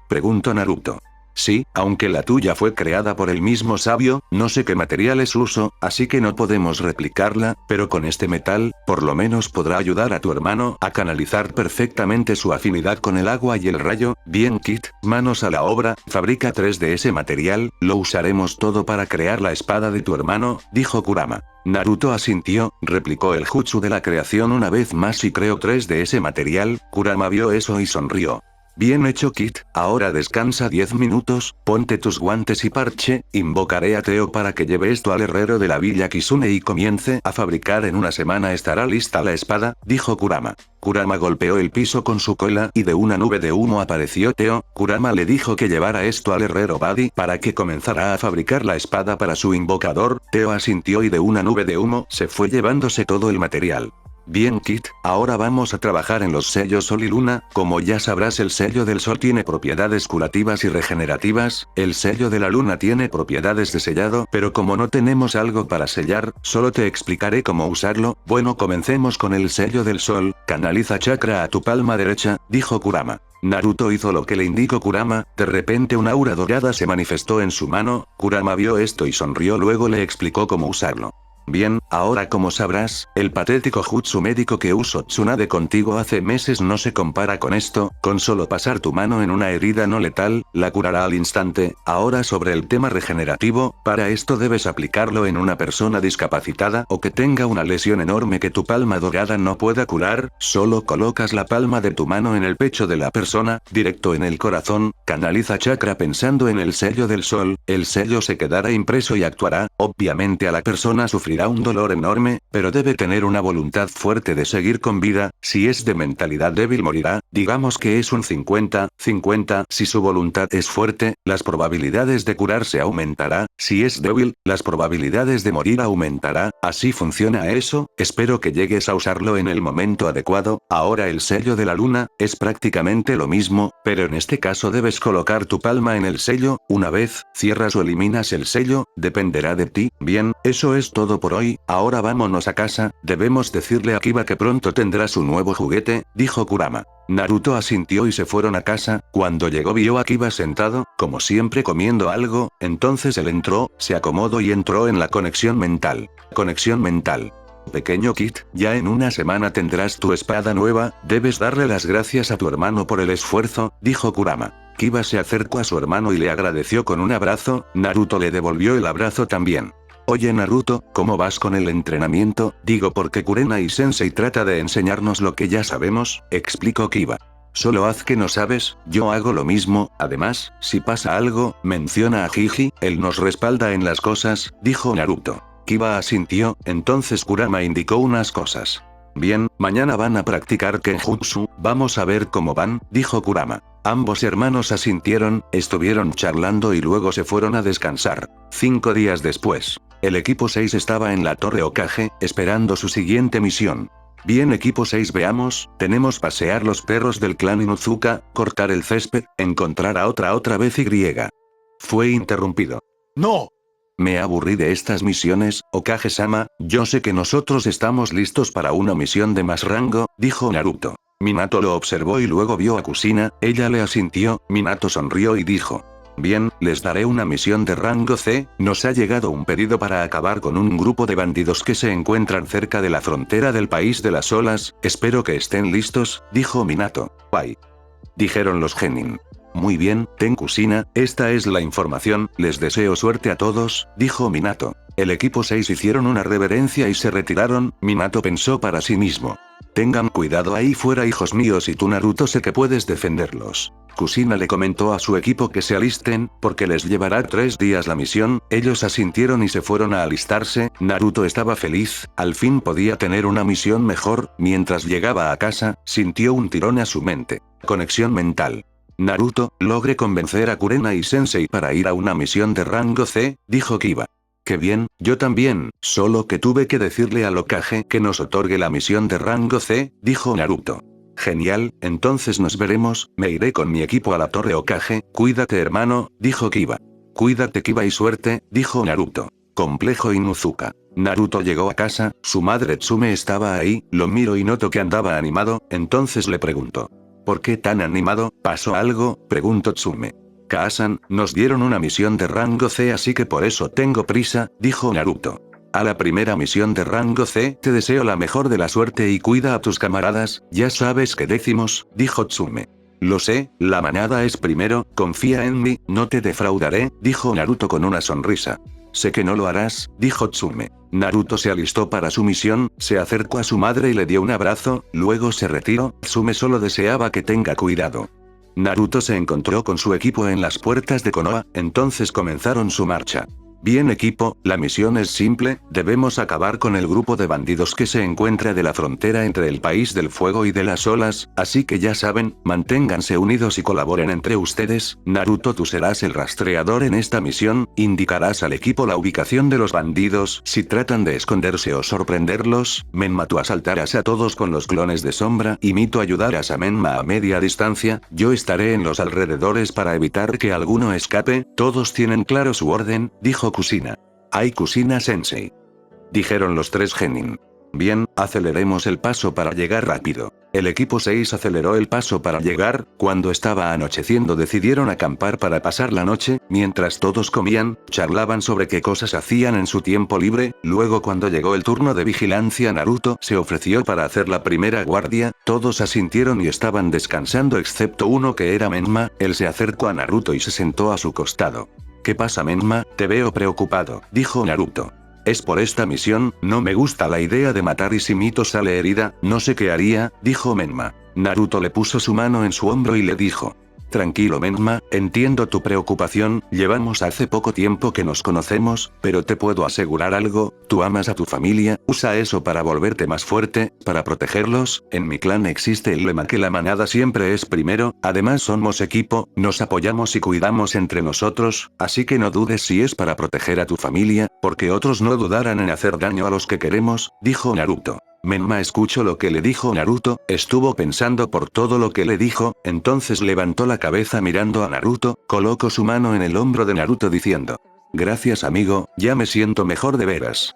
preguntó Naruto. Sí, aunque la tuya fue creada por el mismo sabio, no sé qué materiales uso, así que no podemos replicarla, pero con este metal, por lo menos podrá ayudar a tu hermano a canalizar perfectamente su afinidad con el agua y el rayo. Bien Kit, manos a la obra, fabrica 3 de ese material, lo usaremos todo para crear la espada de tu hermano, dijo Kurama. Naruto asintió, replicó el jutsu de la creación una vez más y creó 3 de ese material, Kurama vio eso y sonrió. Bien hecho Kit, ahora descansa 10 minutos, ponte tus guantes y parche, invocaré a Teo para que lleve esto al herrero de la villa Kisune y comience a fabricar en una semana estará lista la espada, dijo Kurama. Kurama golpeó el piso con su cola y de una nube de humo apareció Teo, Kurama le dijo que llevara esto al herrero Buddy para que comenzara a fabricar la espada para su invocador, Teo asintió y de una nube de humo se fue llevándose todo el material. Bien Kit, ahora vamos a trabajar en los sellos Sol y Luna, como ya sabrás el sello del Sol tiene propiedades curativas y regenerativas, el sello de la Luna tiene propiedades de sellado, pero como no tenemos algo para sellar, solo te explicaré cómo usarlo, bueno comencemos con el sello del Sol, canaliza chakra a tu palma derecha, dijo Kurama. Naruto hizo lo que le indicó Kurama, de repente una aura dorada se manifestó en su mano, Kurama vio esto y sonrió luego le explicó cómo usarlo. Bien, ahora como sabrás, el patético jutsu médico que usó Tsunade contigo hace meses no se compara con esto, con solo pasar tu mano en una herida no letal, la curará al instante, ahora sobre el tema regenerativo, para esto debes aplicarlo en una persona discapacitada o que tenga una lesión enorme que tu palma dorada no pueda curar, solo colocas la palma de tu mano en el pecho de la persona, directo en el corazón, canaliza chakra pensando en el sello del Sol, el sello se quedará impreso y actuará, obviamente a la persona sufrirá un dolor enorme, pero debe tener una voluntad fuerte de seguir con vida, si es de mentalidad débil morirá, digamos que es un 50-50, si su voluntad es fuerte, las probabilidades de curarse aumentará, si es débil, las probabilidades de morir aumentará, así funciona eso, espero que llegues a usarlo en el momento adecuado, ahora el sello de la luna, es prácticamente lo mismo, pero en este caso debes colocar tu palma en el sello, una vez, cierras o eliminas el sello, dependerá de ti, bien, eso es todo por hoy, ahora vámonos a casa, debemos decirle a Kiba que pronto tendrá su nuevo juguete, dijo Kurama. Naruto asintió y se fueron a casa, cuando llegó vio a Kiba sentado, como siempre comiendo algo, entonces él entró, se acomodó y entró en la conexión mental. Conexión mental. Pequeño Kit, ya en una semana tendrás tu espada nueva, debes darle las gracias a tu hermano por el esfuerzo, dijo Kurama. Kiba se acercó a su hermano y le agradeció con un abrazo, Naruto le devolvió el abrazo también. Oye Naruto, ¿cómo vas con el entrenamiento? Digo porque Kurenai Sensei trata de enseñarnos lo que ya sabemos, explicó Kiba. Solo haz que no sabes, yo hago lo mismo, además, si pasa algo, menciona a Jiji, él nos respalda en las cosas, dijo Naruto. Kiba asintió, entonces Kurama indicó unas cosas. Bien, mañana van a practicar Kenjutsu, vamos a ver cómo van, dijo Kurama. Ambos hermanos asintieron, estuvieron charlando y luego se fueron a descansar. 5 días después, el equipo 6 estaba en la Torre Hokage, esperando su siguiente misión. Bien equipo 6 veamos, tenemos pasear los perros del clan Inuzuka, cortar el césped, encontrar a otra vez Y. Fue interrumpido. ¡No! Me aburrí de estas misiones, Okage-sama, yo sé que nosotros estamos listos para una misión de más rango, dijo Naruto. Minato lo observó y luego vio a Kushina, ella le asintió, Minato sonrió y dijo. Bien, les daré una misión de rango C, nos ha llegado un pedido para acabar con un grupo de bandidos que se encuentran cerca de la frontera del país de las olas, espero que estén listos, dijo Minato. Bye. Dijeron los genin. Muy bien, Ten Kushina, esta es la información, les deseo suerte a todos, dijo Minato. El equipo 6 hicieron una reverencia y se retiraron, Minato pensó para sí mismo. Tengan cuidado ahí fuera hijos míos y tú Naruto sé que puedes defenderlos. Kushina le comentó a su equipo que se alisten, porque les llevará 3 días la misión, ellos asintieron y se fueron a alistarse, Naruto estaba feliz, al fin podía tener una misión mejor, mientras llegaba a casa, sintió un tirón a su mente. Conexión mental. Naruto, logré convencer a Kurenai Sensei para ir a una misión de rango C, dijo Kiba. Qué bien, yo también, solo que tuve que decirle al Hokage que nos otorgue la misión de rango C, dijo Naruto. Genial, entonces nos veremos, me iré con mi equipo a la torre Hokage, cuídate hermano, dijo Kiba. Cuídate Kiba y suerte, dijo Naruto. Complejo Inuzuka. Naruto llegó a casa, su madre Tsume estaba ahí, lo miro y noto que andaba animado, entonces le pregunto. ¿Por qué tan animado? ¿Pasó algo? Preguntó Tsume. Kaasan, nos dieron una misión de rango C así que por eso tengo prisa, dijo Naruto. A la primera misión de rango C, te deseo la mejor de la suerte y cuida a tus camaradas, ya sabes qué decimos, dijo Tsume. Lo sé, la manada es primero, confía en mí, no te defraudaré, dijo Naruto con una sonrisa. Sé que no lo harás, dijo Tsume. Naruto se alistó para su misión, se acercó a su madre y le dio un abrazo, luego se retiró, Tsume solo deseaba que tenga cuidado. Naruto se encontró con su equipo en las puertas de Konoha, entonces comenzaron su marcha. Bien equipo, la misión es simple, debemos acabar con el grupo de bandidos que se encuentra de la frontera entre el país del fuego y de las olas, así que ya saben, manténganse unidos y colaboren entre ustedes, Naruto tú serás el rastreador en esta misión, indicarás al equipo la ubicación de los bandidos si tratan de esconderse o sorprenderlos, Menma tú asaltarás a todos con los clones de sombra y Mito ayudarás a Menma a media distancia, yo estaré en los alrededores para evitar que alguno escape, todos tienen claro su orden, dijo Kushina. Ay Kushina Sensei. Dijeron los 3 genin. Bien, aceleremos el paso para llegar rápido. El equipo 6 aceleró el paso para llegar, cuando estaba anocheciendo decidieron acampar para pasar la noche, mientras todos comían, charlaban sobre qué cosas hacían en su tiempo libre, luego cuando llegó el turno de vigilancia Naruto se ofreció para hacer la primera guardia, todos asintieron y estaban descansando excepto uno que era Menma, él se acercó a Naruto y se sentó a su costado. ¿Qué pasa Menma? Te veo preocupado, dijo Naruto. Es por esta misión, no me gusta la idea de matar y si Mito sale herida, no sé qué haría, dijo Menma. Naruto le puso su mano en su hombro y le dijo. Tranquilo Menma, entiendo tu preocupación, llevamos hace poco tiempo que nos conocemos, pero te puedo asegurar algo, tú amas a tu familia, usa eso para volverte más fuerte, para protegerlos, en mi clan existe el lema que la manada siempre es primero, además somos equipo, nos apoyamos y cuidamos entre nosotros, así que no dudes si es para proteger a tu familia, porque otros no dudarán en hacer daño a los que queremos, dijo Naruto. Menma escuchó lo que le dijo Naruto, estuvo pensando por todo lo que le dijo, entonces levantó la cabeza mirando a Naruto, colocó su mano en el hombro de Naruto diciendo. Gracias amigo, ya me siento mejor de veras.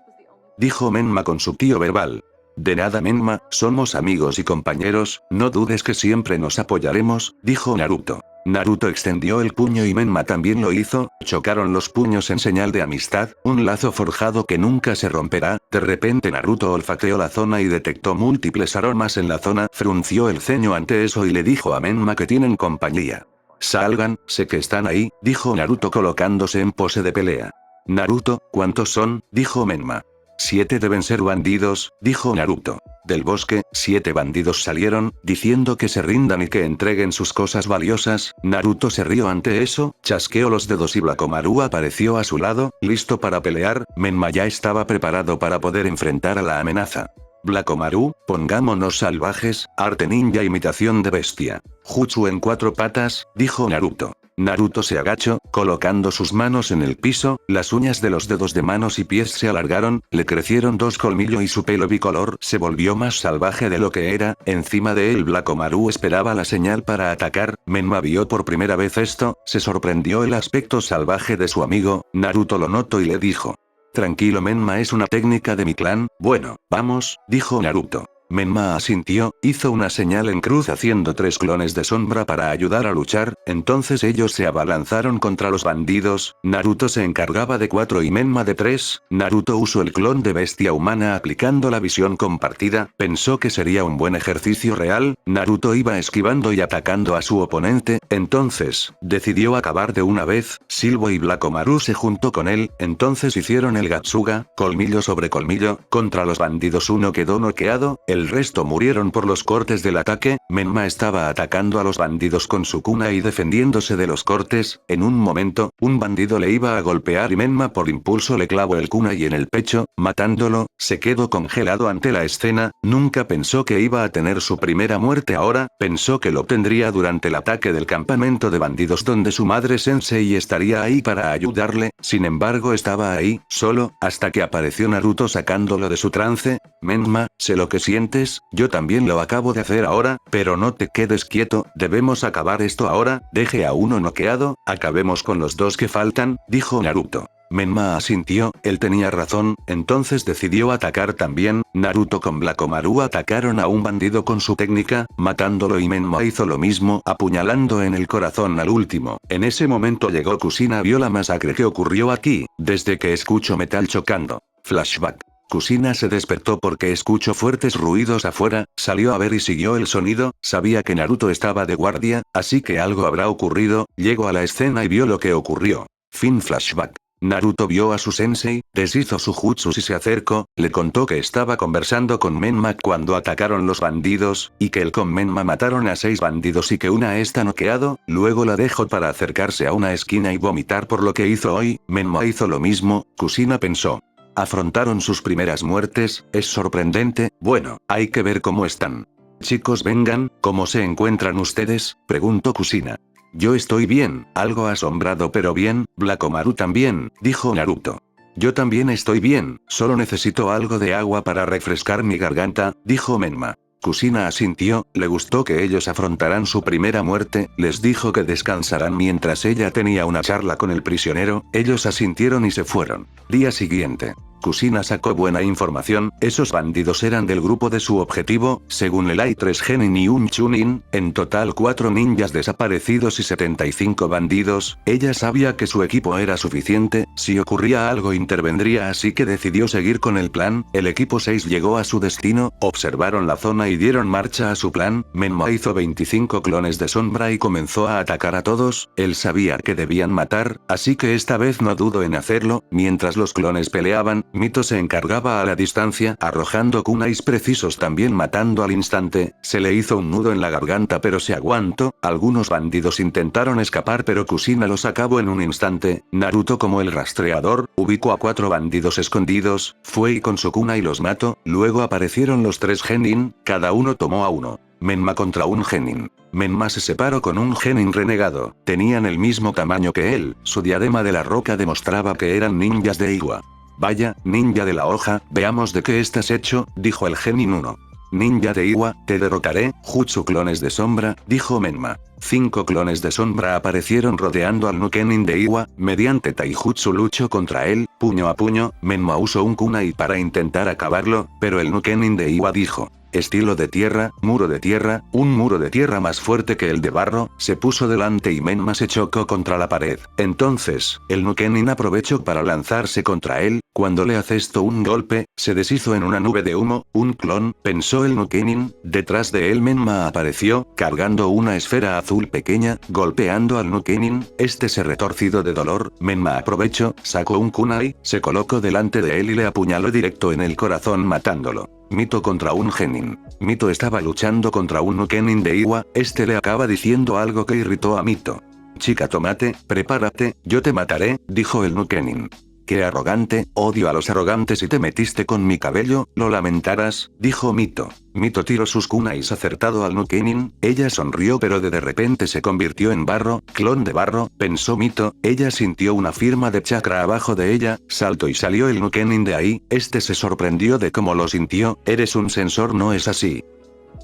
Dijo Menma con su tío verbal. De nada Menma, somos amigos y compañeros, no dudes que siempre nos apoyaremos, dijo Naruto. Naruto extendió el puño y Menma también lo hizo, chocaron los puños en señal de amistad, un lazo forjado que nunca se romperá, de repente Naruto olfateó la zona y detectó múltiples aromas en la zona, frunció el ceño ante eso y le dijo a Menma que tienen compañía. Salgan, sé que están ahí, dijo Naruto colocándose en pose de pelea. Naruto, ¿cuántos son? Dijo Menma. 7 deben ser bandidos, dijo Naruto. Del bosque, 7 bandidos salieron, diciendo que se rindan y que entreguen sus cosas valiosas, Naruto se rió ante eso, chasqueó los dedos y Blakomaru apareció a su lado, listo para pelear, Menma ya estaba preparado para poder enfrentar a la amenaza. Blakomaru, pongámonos salvajes, arte ninja imitación de bestia. Jutsu en 4 patas, dijo Naruto. Naruto se agachó, colocando sus manos en el piso, las uñas de los dedos de manos y pies se alargaron, le crecieron 2 colmillos y su pelo bicolor se volvió más salvaje de lo que era, encima de él Byakumaru esperaba la señal para atacar, Menma vio por primera vez esto, se sorprendió el aspecto salvaje de su amigo, Naruto lo notó y le dijo. Tranquilo Menma es una técnica de mi clan, bueno, vamos, dijo Naruto. Menma asintió, hizo una señal en cruz haciendo 3 clones de sombra para ayudar a luchar, entonces ellos se abalanzaron contra los bandidos, Naruto se encargaba de 4 y Menma de 3, Naruto usó el clon de bestia humana aplicando la visión compartida, pensó que sería un buen ejercicio real, Naruto iba esquivando y atacando a su oponente, entonces, decidió acabar de una vez, Silbo y Byakumaru se juntó con él, entonces hicieron el Gatsuga, colmillo sobre colmillo, contra los bandidos uno quedó noqueado, el resto murieron por los cortes del ataque, Menma estaba atacando a los bandidos con su kuna y defendiéndose de los cortes, en un momento, un bandido le iba a golpear y Menma por impulso le clavó el kunai en el pecho, matándolo, se quedó congelado ante la escena, nunca pensó que iba a tener su primera muerte ahora, pensó que lo tendría durante el ataque del campamento de bandidos donde su madre sensei estaría ahí para ayudarle, sin embargo estaba ahí, solo, hasta que apareció Naruto sacándolo de su trance, Menma, sé lo que sientes, yo también lo acabo de hacer ahora, pero no te quedes quieto, debemos acabar esto ahora, deje a uno noqueado, acabemos con los 2 que faltan, dijo Naruto. Menma asintió, él tenía razón, entonces decidió atacar también, Naruto con Byakumaru atacaron a un bandido con su técnica, matándolo y Menma hizo lo mismo, apuñalando en el corazón al último, en ese momento llegó Kushina vio la masacre que ocurrió aquí, desde que escucho metal chocando. Flashback. Kushina se despertó porque escuchó fuertes ruidos afuera, salió a ver y siguió el sonido, sabía que Naruto estaba de guardia, así que algo habrá ocurrido, llegó a la escena y vio lo que ocurrió. Fin flashback. Naruto vio a su sensei, deshizo su jutsu y se acercó, le contó que estaba conversando con Menma cuando atacaron los bandidos, y que él con Menma mataron a 6 bandidos y que una está noqueado, luego la dejó para acercarse a una esquina y vomitar por lo que hizo hoy, Menma hizo lo mismo, Kushina pensó. Afrontaron sus primeras muertes, es sorprendente, bueno, hay que ver cómo están. Chicos vengan, ¿cómo se encuentran ustedes? Preguntó Kushina. Yo estoy bien, algo asombrado pero bien, Byakumaru también, dijo Naruto. Yo también estoy bien, solo necesito algo de agua para refrescar mi garganta, dijo Menma. Kushina asintió, le gustó que ellos afrontarán su primera muerte, les dijo que descansarán mientras ella tenía una charla con el prisionero, ellos asintieron y se fueron. Día siguiente. Kushina sacó buena información, esos bandidos eran del grupo de su objetivo, según él hay 3 genin y un chunin, en total 4 ninjas desaparecidos y 75 bandidos, ella sabía que su equipo era suficiente, si ocurría algo intervendría así que decidió seguir con el plan, el equipo 6 llegó a su destino, observaron la zona y dieron marcha a su plan, Menma hizo 25 clones de sombra y comenzó a atacar a todos, él sabía que debían matar, así que esta vez no dudó en hacerlo, mientras los clones peleaban, Mito se encargaba a la distancia, arrojando kunais precisos también matando al instante, se le hizo un nudo en la garganta pero se aguantó, algunos bandidos intentaron escapar pero Kushina los acabó en un instante, Naruto como el rastreador, ubicó a 4 bandidos escondidos, fue y con su kunai los mató, luego aparecieron los 3 genin, cada uno tomó a uno. Menma contra un genin. Menma se separó con un genin renegado, tenían el mismo tamaño que él, su diadema de la roca demostraba que eran ninjas de Iwa. Vaya, ninja de la hoja, veamos de qué estás hecho, dijo el genin 1. Ninja de Iwa, te derrotaré, jutsu clones de sombra, dijo Menma. 5 clones de sombra aparecieron rodeando al Nukenin de Iwa, mediante taijutsu luchó contra él, puño a puño, Menma usó un kunai para intentar acabarlo, pero el Nukenin de Iwa dijo. Estilo de tierra, muro de tierra, un muro de tierra más fuerte que el de barro, se puso delante y Menma se chocó contra la pared. Entonces, el Nukenin aprovechó para lanzarse contra él, cuando le asestó un golpe, se deshizo en una nube de humo, un clon, pensó el Nukenin, detrás de él Menma apareció, cargando una esfera azul pequeña, golpeando al Nukenin, este se retorcido de dolor, Menma aprovechó, sacó un kunai, se colocó delante de él y le apuñaló directo en el corazón matándolo. Mito contra un genin. Mito estaba luchando contra un Nukenin de Iwa, este le acaba diciendo algo que irritó a Mito. Chica tomate, prepárate, yo te mataré, dijo el Nukenin. ¡Qué arrogante! Odio a los arrogantes y te metiste con mi cabello, lo lamentarás, dijo Mito. Mito tiró sus kunais acertado al Nukenin, ella sonrió pero de repente se convirtió en barro, clon de barro, pensó Mito, ella sintió una firma de chakra abajo de ella, saltó y salió el Nukenin de ahí, este se sorprendió de cómo lo sintió, eres un sensor, ¿no es así?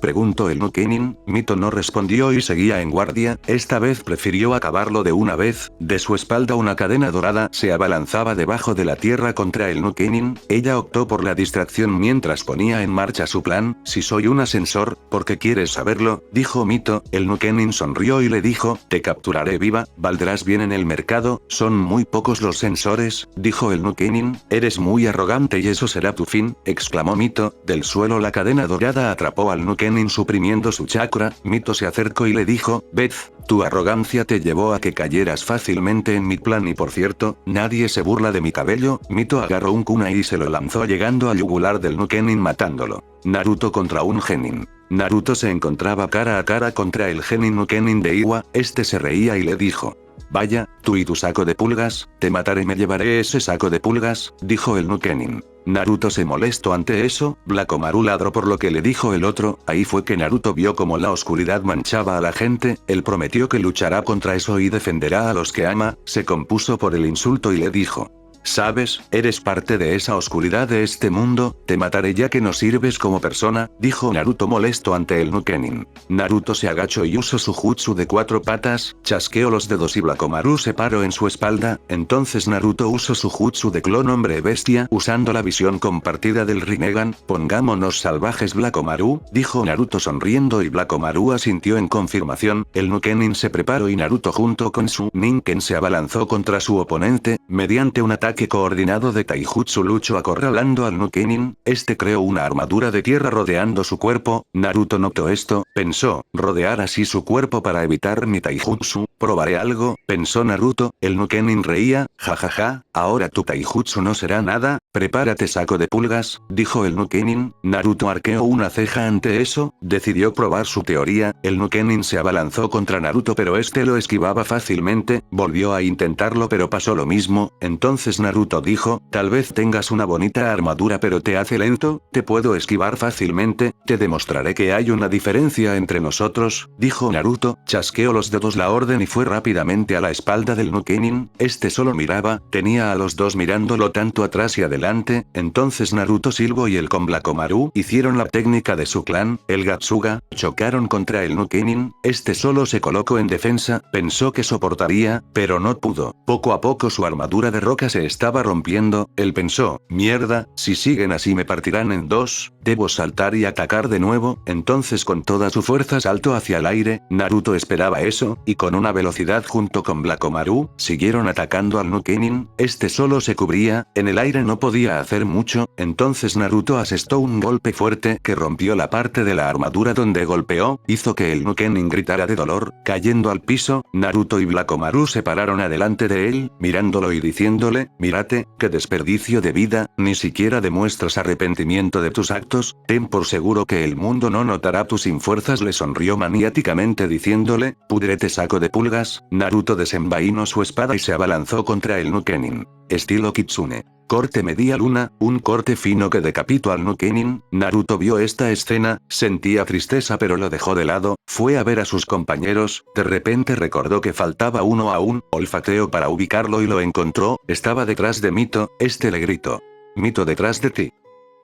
Preguntó el Nukenin, Mito no respondió y seguía en guardia, esta vez prefirió acabarlo de una vez, de su espalda una cadena dorada se abalanzaba debajo de la tierra contra el Nukenin, ella optó por la distracción mientras ponía en marcha su plan, si soy un ascensor, ¿por qué quieres saberlo? Dijo Mito, el Nukenin sonrió y le dijo, te capturaré viva, valdrás bien en el mercado, son muy pocos los sensores, dijo el Nukenin, eres muy arrogante y eso será tu fin, exclamó Mito, del suelo la cadena dorada atrapó al Nukenin suprimiendo su chakra, Mito se acercó y le dijo, Beth, tu arrogancia te llevó a que cayeras fácilmente en mi plan y por cierto, nadie se burla de mi cabello, Mito agarró un kunai y se lo lanzó llegando al yugular del Nukenin matándolo. Naruto contra un genin. Naruto se encontraba cara a cara contra el genin Nukenin de Iwa, este se reía y le dijo. Vaya, tú y tu saco de pulgas, te mataré y me llevaré ese saco de pulgas, dijo el Nukenin. Naruto se molestó ante eso, Blakomaru ladró por lo que le dijo el otro, ahí fue que Naruto vio como la oscuridad manchaba a la gente, él prometió que luchará contra eso y defenderá a los que ama, se compuso por el insulto y le dijo. ¿Sabes? Eres parte de esa oscuridad de este mundo, te mataré ya que no sirves como persona, dijo Naruto molesto ante el Nukenin. Naruto se agachó y usó su jutsu de 4 patas, chasqueó los dedos y Blakomaru se paró en su espalda, entonces Naruto usó su jutsu de clon hombre bestia usando la visión compartida del Rinnegan, pongámonos salvajes Blakomaru, dijo Naruto sonriendo y Blakomaru asintió en confirmación, el Nukenin se preparó y Naruto junto con su Ninken se abalanzó contra su oponente, mediante un ataque coordinado de Taijutsu luchó acorralando al Nukenin, este creó una armadura de tierra rodeando su cuerpo, Naruto notó esto, pensó, rodear así su cuerpo para evitar mi Taijutsu, probaré algo, pensó Naruto, el Nukenin reía, jajaja, ahora tu Taijutsu no será nada, prepárate saco de pulgas, dijo el Nukenin, Naruto arqueó una ceja ante eso, decidió probar su teoría, el Nukenin se abalanzó contra Naruto pero este lo esquivaba fácilmente, volvió a intentarlo pero pasó lo mismo, entonces Naruto dijo, tal vez tengas una bonita armadura pero te hace lento, te puedo esquivar fácilmente, te demostraré que hay una diferencia entre nosotros, dijo Naruto, chasqueó los dedos la orden y fue rápidamente a la espalda del Nukenin, este solo miraba, tenía a los dos mirándolo tanto atrás y adelante, entonces Naruto silbó y el con Blakomaru hicieron la técnica de su clan, el Gatsuga, chocaron contra el Nukenin, este solo se colocó en defensa, pensó que soportaría, pero no pudo, poco a poco su armadura de roca se estaba rompiendo, él pensó, mierda, si siguen así me partirán en dos, debo saltar y atacar de nuevo, entonces con toda su fuerza saltó hacia el aire, Naruto esperaba eso, y con una velocidad junto con Blakomaru, siguieron atacando al Nukenin, este solo se cubría, en el aire no podía hacer mucho, entonces Naruto asestó un golpe fuerte que rompió la parte de la armadura donde golpeó, hizo que el Nukenin gritara de dolor, cayendo al piso, Naruto y Blakomaru se pararon adelante de él, mirándolo y diciéndole, mírate, qué desperdicio de vida, ni siquiera demuestras arrepentimiento de tus actos, ten por seguro que el mundo no notará tus sin fuerzas le sonrió maniáticamente diciéndole, pudrete saco de pulgas, Naruto desenvainó su espada y se abalanzó contra el Nukenin. Estilo Kitsune. Corte media luna, un corte fino que decapitó al Nukenin, Naruto vio esta escena, sentía tristeza pero lo dejó de lado, fue a ver a sus compañeros, de repente recordó que faltaba uno aún, olfateó para ubicarlo y lo encontró, estaba detrás de Mito, este le gritó. Mito detrás de ti.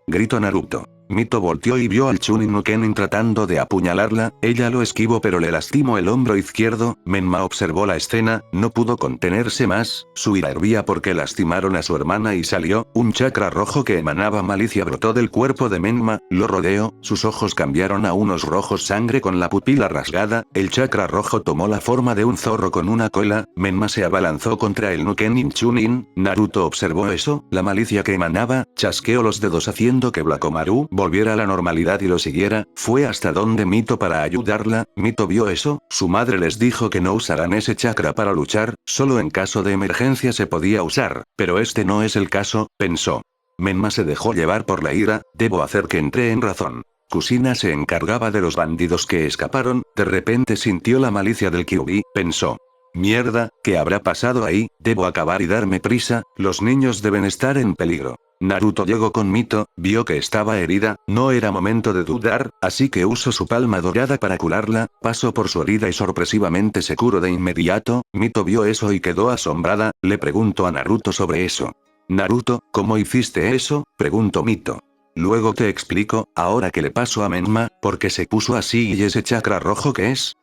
Gritó Naruto. Mito volteó y vio al Chunin Nukenin tratando de apuñalarla, ella lo esquivó pero le lastimó el hombro izquierdo, Menma observó la escena, no pudo contenerse más, su ira hervía porque lastimaron a su hermana y salió, un chakra rojo que emanaba malicia brotó del cuerpo de Menma, lo rodeó, sus ojos cambiaron a unos rojos sangre con la pupila rasgada, el chakra rojo tomó la forma de un zorro con una cola, Menma se abalanzó contra el Nukenin Chunin, Naruto observó eso, la malicia que emanaba, chasqueó los dedos haciendo que Blakomaru volviera a la normalidad y lo siguiera, fue hasta donde Mito para ayudarla, Mito vio eso, su madre les dijo que no usaran ese chakra para luchar, solo en caso de emergencia se podía usar, pero este no es el caso, pensó. Menma se dejó llevar por la ira, debo hacer que entre en razón. Kusina se encargaba de los bandidos que escaparon, de repente sintió la malicia del Kyuubi, pensó. Mierda, ¿qué habrá pasado ahí? Debo acabar y darme prisa, los niños deben estar en peligro. Naruto llegó con Mito, vio que estaba herida, no era momento de dudar, así que usó su palma dorada para curarla, pasó por su herida y sorpresivamente se curó de inmediato. Mito vio eso y quedó asombrada, le preguntó a Naruto sobre eso. Naruto, ¿cómo hiciste eso? Preguntó Mito. Luego te explico, ahora que le pasó a Menma, ¿por qué se puso así y ese chakra rojo qué es?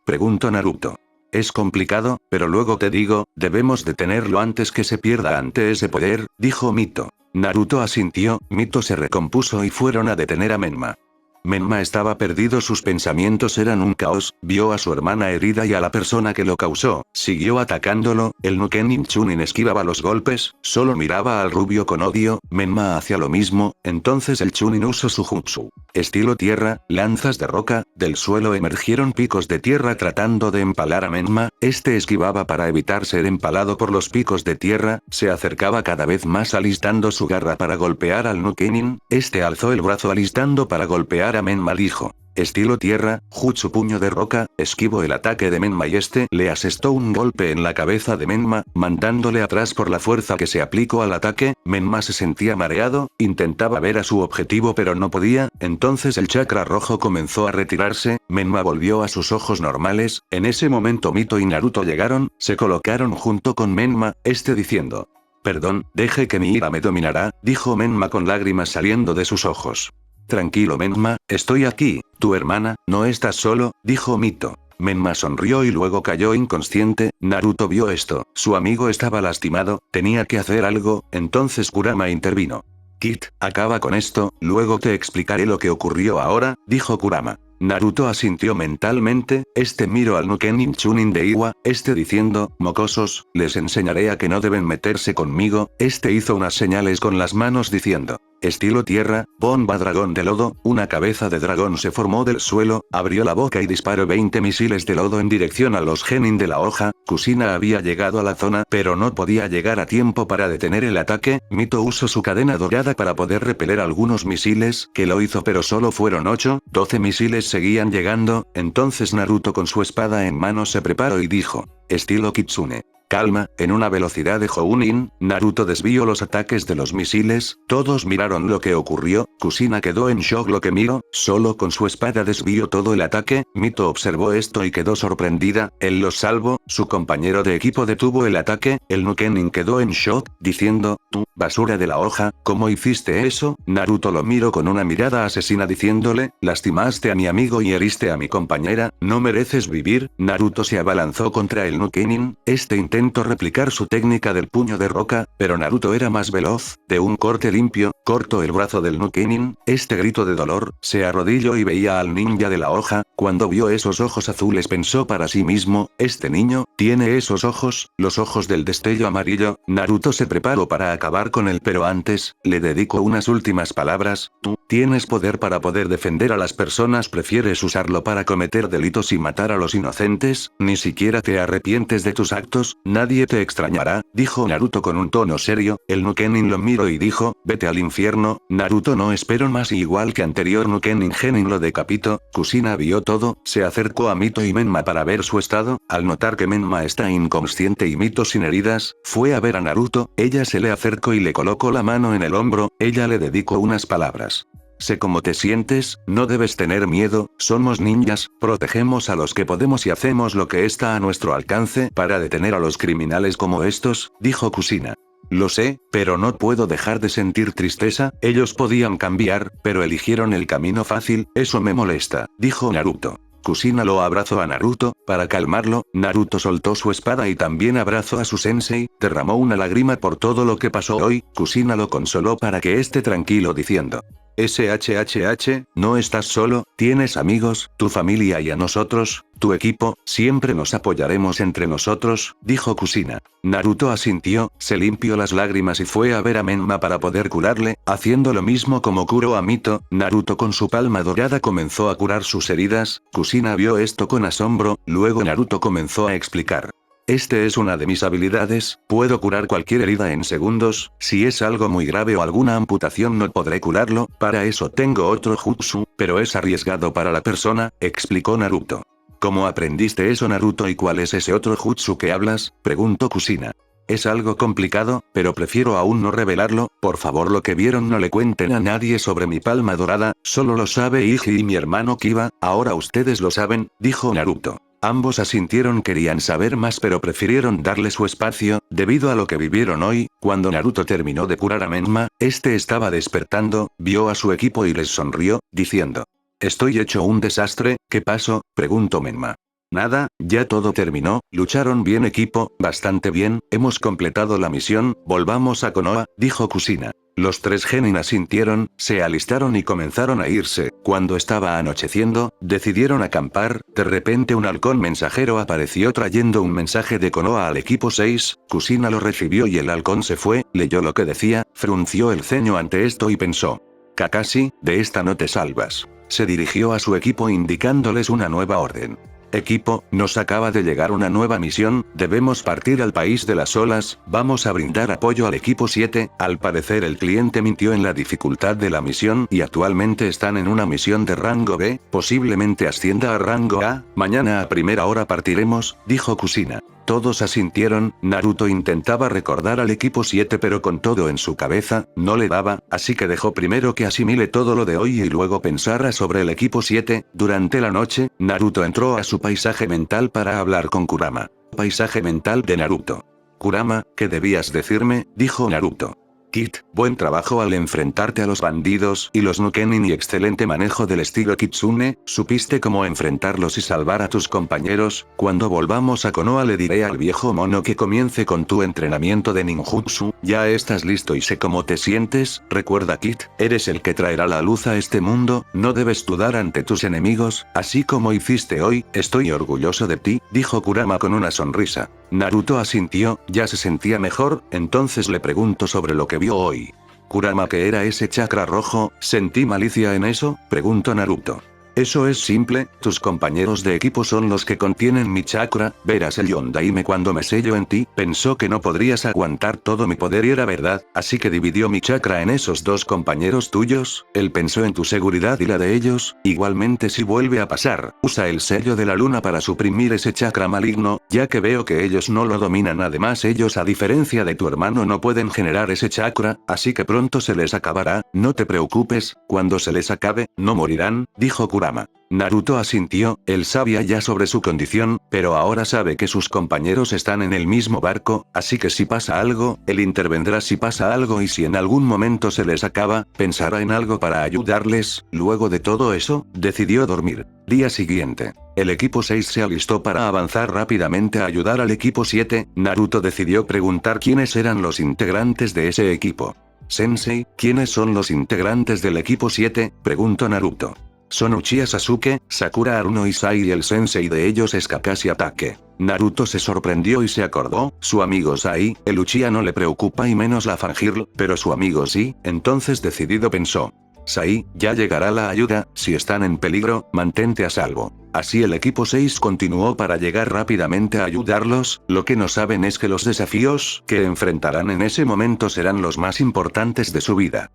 Preguntó Naruto. Es complicado, pero luego te digo, debemos detenerlo antes que se pierda ante ese poder, dijo Mito. Naruto asintió, Mito se recompuso y fueron a detener a Menma. Menma estaba perdido, sus pensamientos eran un caos, vio a su hermana herida y a la persona que lo causó, siguió atacándolo, el Nukenin Chunin esquivaba los golpes, solo miraba al rubio con odio, Menma hacía lo mismo, entonces el Chunin usó su jutsu. Estilo tierra, lanzas de roca, del suelo emergieron picos de tierra tratando de empalar a Menma, este esquivaba para evitar ser empalado por los picos de tierra, se acercaba cada vez más alistando su garra para golpear al Nukenin, este alzó el brazo alistando para golpear a Menma, dijo. Estilo tierra, jutsu puño de roca, esquivo el ataque de Menma y este le asestó un golpe en la cabeza de Menma, mandándole atrás por la fuerza que se aplicó al ataque. Menma se sentía mareado, intentaba ver a su objetivo pero no podía, entonces el chakra rojo comenzó a retirarse, Menma volvió a sus ojos normales, en ese momento Mito y Naruto llegaron, se colocaron junto con Menma, este diciendo. Perdón, deje que mi ira me dominará, dijo Menma con lágrimas saliendo de sus ojos. Tranquilo Menma, estoy aquí, tu hermana, no estás solo, dijo Mito. Menma sonrió y luego cayó inconsciente, Naruto vio esto, su amigo estaba lastimado, tenía que hacer algo, entonces Kurama intervino. Kit, acaba con esto, luego te explicaré lo que ocurrió ahora, dijo Kurama. Naruto asintió mentalmente, este miró al Nukenin Chunin de Iwa, este diciendo, mocosos, les enseñaré a que no deben meterse conmigo, este hizo unas señales con las manos diciendo. Estilo tierra, bomba dragón de lodo, una cabeza de dragón se formó del suelo, abrió la boca y disparó 20 misiles de lodo en dirección a los genin de la hoja, Kusina había llegado a la zona pero no podía llegar a tiempo para detener el ataque, Mito usó su cadena dorada para poder repeler algunos misiles, que lo hizo pero solo fueron 8, 12 misiles seguían llegando, entonces Naruto con su espada en mano se preparó y dijo, estilo Kitsune. Calma, en una velocidad de Jounin, Naruto desvió los ataques de los misiles, todos miraron lo que ocurrió, Kusina quedó en shock lo que miró, solo con su espada desvió todo el ataque, Mito observó esto y quedó sorprendida, él los salvó, su compañero de equipo detuvo el ataque, el Nukenin quedó en shock, diciendo, tú, basura de la hoja, ¿cómo hiciste eso? Naruto lo miró con una mirada asesina diciéndole, lastimaste a mi amigo y heriste a mi compañera, no mereces vivir, Naruto se abalanzó contra el Nukenin, este intentó replicar su técnica del puño de roca, pero Naruto era más veloz, de un corte limpio, cortó el brazo del Nukenin, este grito de dolor, se arrodilló y veía al ninja de la hoja, cuando vio esos ojos azules pensó para sí mismo, este niño, tiene esos ojos, los ojos del destello amarillo, Naruto se preparó para acabar con él pero antes, le dedicó unas últimas palabras, tú, tienes poder para poder defender a las personas, prefieres usarlo para cometer delitos y matar a los inocentes, ni siquiera te arrepientes de tus actos, nadie te extrañará, dijo Naruto con un tono serio, el Nukenin lo miró y dijo, vete al infierno, Naruto no esperó más y igual que anterior Nukenin Genin lo decapitó, Kusina vio todo, se acercó a Mito y Menma para ver su estado, al notar que Menma está inconsciente y Mito sin heridas, fue a ver a Naruto, ella se le acercó y le colocó la mano en el hombro, ella le dedicó unas palabras. Sé cómo te sientes, no debes tener miedo, somos ninjas, protegemos a los que podemos y hacemos lo que está a nuestro alcance para detener a los criminales como estos, dijo Kusina. Lo sé, pero no puedo dejar de sentir tristeza, ellos podían cambiar, pero eligieron el camino fácil, eso me molesta, dijo Naruto. Kusina lo abrazó a Naruto, para calmarlo, Naruto soltó su espada y también abrazó a su sensei, derramó una lágrima por todo lo que pasó hoy, Kusina lo consoló para que esté tranquilo diciendo. SHHH, no estás solo, tienes amigos, tu familia y a nosotros, tu equipo, siempre nos apoyaremos entre nosotros, dijo Kusina. Naruto asintió, se limpió las lágrimas y fue a ver a Menma para poder curarle, haciendo lo mismo como curó a Mito, Naruto con su palma dorada comenzó a curar sus heridas, Kusina vio esto con asombro, luego Naruto comenzó a explicar. Este es una de mis habilidades, puedo curar cualquier herida en segundos, si es algo muy grave o alguna amputación no podré curarlo, para eso tengo otro jutsu, pero es arriesgado para la persona, explicó Naruto. ¿Cómo aprendiste eso, Naruto, y cuál es ese otro jutsu que hablas? Preguntó Kushina. Es algo complicado, pero prefiero aún no revelarlo, por favor, lo que vieron no le cuenten a nadie sobre mi palma dorada, solo lo sabe Iji y mi hermano Kiba, ahora ustedes lo saben, dijo Naruto. Ambos asintieron, querían saber más pero prefirieron darle su espacio, debido a lo que vivieron hoy. Cuando Naruto terminó de curar a Menma, este estaba despertando, vio a su equipo y les sonrió, diciendo: «Estoy hecho un desastre, ¿qué pasó?», preguntó Menma. «Nada, ya todo terminó, lucharon bien equipo, bastante bien, hemos completado la misión, volvamos a Konoha», dijo Kushina. Los tres genin asintieron, se alistaron y comenzaron a irse. Cuando estaba anocheciendo, decidieron acampar. De repente un halcón mensajero apareció trayendo un mensaje de Konoha al equipo 6, Kushina lo recibió y el halcón se fue, leyó lo que decía, frunció el ceño ante esto y pensó: «Kakashi, de esta no te salvas». Se dirigió a su equipo indicándoles una nueva orden. «Equipo, nos acaba de llegar una nueva misión, debemos partir al país de las olas, vamos a brindar apoyo al equipo 7, al parecer el cliente mintió en la dificultad de la misión y actualmente están en una misión de rango B, posiblemente ascienda a rango A, mañana a primera hora partiremos», dijo Kushina. Todos asintieron. Naruto intentaba recordar al equipo 7 pero con todo en su cabeza, no le daba, así que dejó primero que asimile todo lo de hoy y luego pensara sobre el equipo 7. Durante la noche, Naruto entró a su paisaje mental para hablar con Kurama. Paisaje mental de Naruto. «Kurama, ¿qué debías decirme?», dijo Naruto. «Kid, buen trabajo al enfrentarte a los bandidos y los Nukenin y excelente manejo del estilo Kitsune, supiste cómo enfrentarlos y salvar a tus compañeros. Cuando volvamos a Konoha le diré al viejo mono que comience con tu entrenamiento de ninjutsu, ya estás listo y sé cómo te sientes, recuerda Kid, eres el que traerá la luz a este mundo, no debes dudar ante tus enemigos, así como hiciste hoy, estoy orgulloso de ti», dijo Kurama con una sonrisa. Naruto asintió, ya se sentía mejor, entonces le preguntó sobre lo que vio hoy. «Kurama, ¿qué era ese chakra rojo? ¿Sentí malicia en eso?», preguntó Naruto. «Eso es simple, tus compañeros de equipo son los que contienen mi chakra, verás el Yondaime cuando me sello en ti, pensó que no podrías aguantar todo mi poder y era verdad, así que dividió mi chakra en esos dos compañeros tuyos, él pensó en tu seguridad y la de ellos, igualmente si vuelve a pasar, usa el sello de la luna para suprimir ese chakra maligno, ya que veo que ellos no lo dominan, además ellos a diferencia de tu hermano no pueden generar ese chakra, así que pronto se les acabará, no te preocupes, cuando se les acabe, no morirán», dijo Kurama. Naruto asintió, él sabía ya sobre su condición, pero ahora sabe que sus compañeros están en el mismo barco, así que si pasa algo, él intervendrá si pasa algo y si en algún momento se les acaba, pensará en algo para ayudarles. Luego de todo eso, decidió dormir. Día siguiente. El equipo 6 se alistó para avanzar rápidamente a ayudar al equipo 7, Naruto decidió preguntar quiénes eran los integrantes de ese equipo. «Sensei, ¿quiénes son los integrantes del equipo 7?», preguntó Naruto. «Son Uchiha Sasuke, Sakura Haruno y Sai y el sensei de ellos es Kakashi Atake». Naruto se sorprendió y se acordó, su amigo Sai, el Uchiha no le preocupa y menos la Fangirl, pero su amigo sí, entonces decidido pensó: «Sai, ya llegará la ayuda, si están en peligro, mantente a salvo». Así el equipo 6 continuó para llegar rápidamente a ayudarlos, lo que no saben es que los desafíos que enfrentarán en ese momento serán los más importantes de su vida.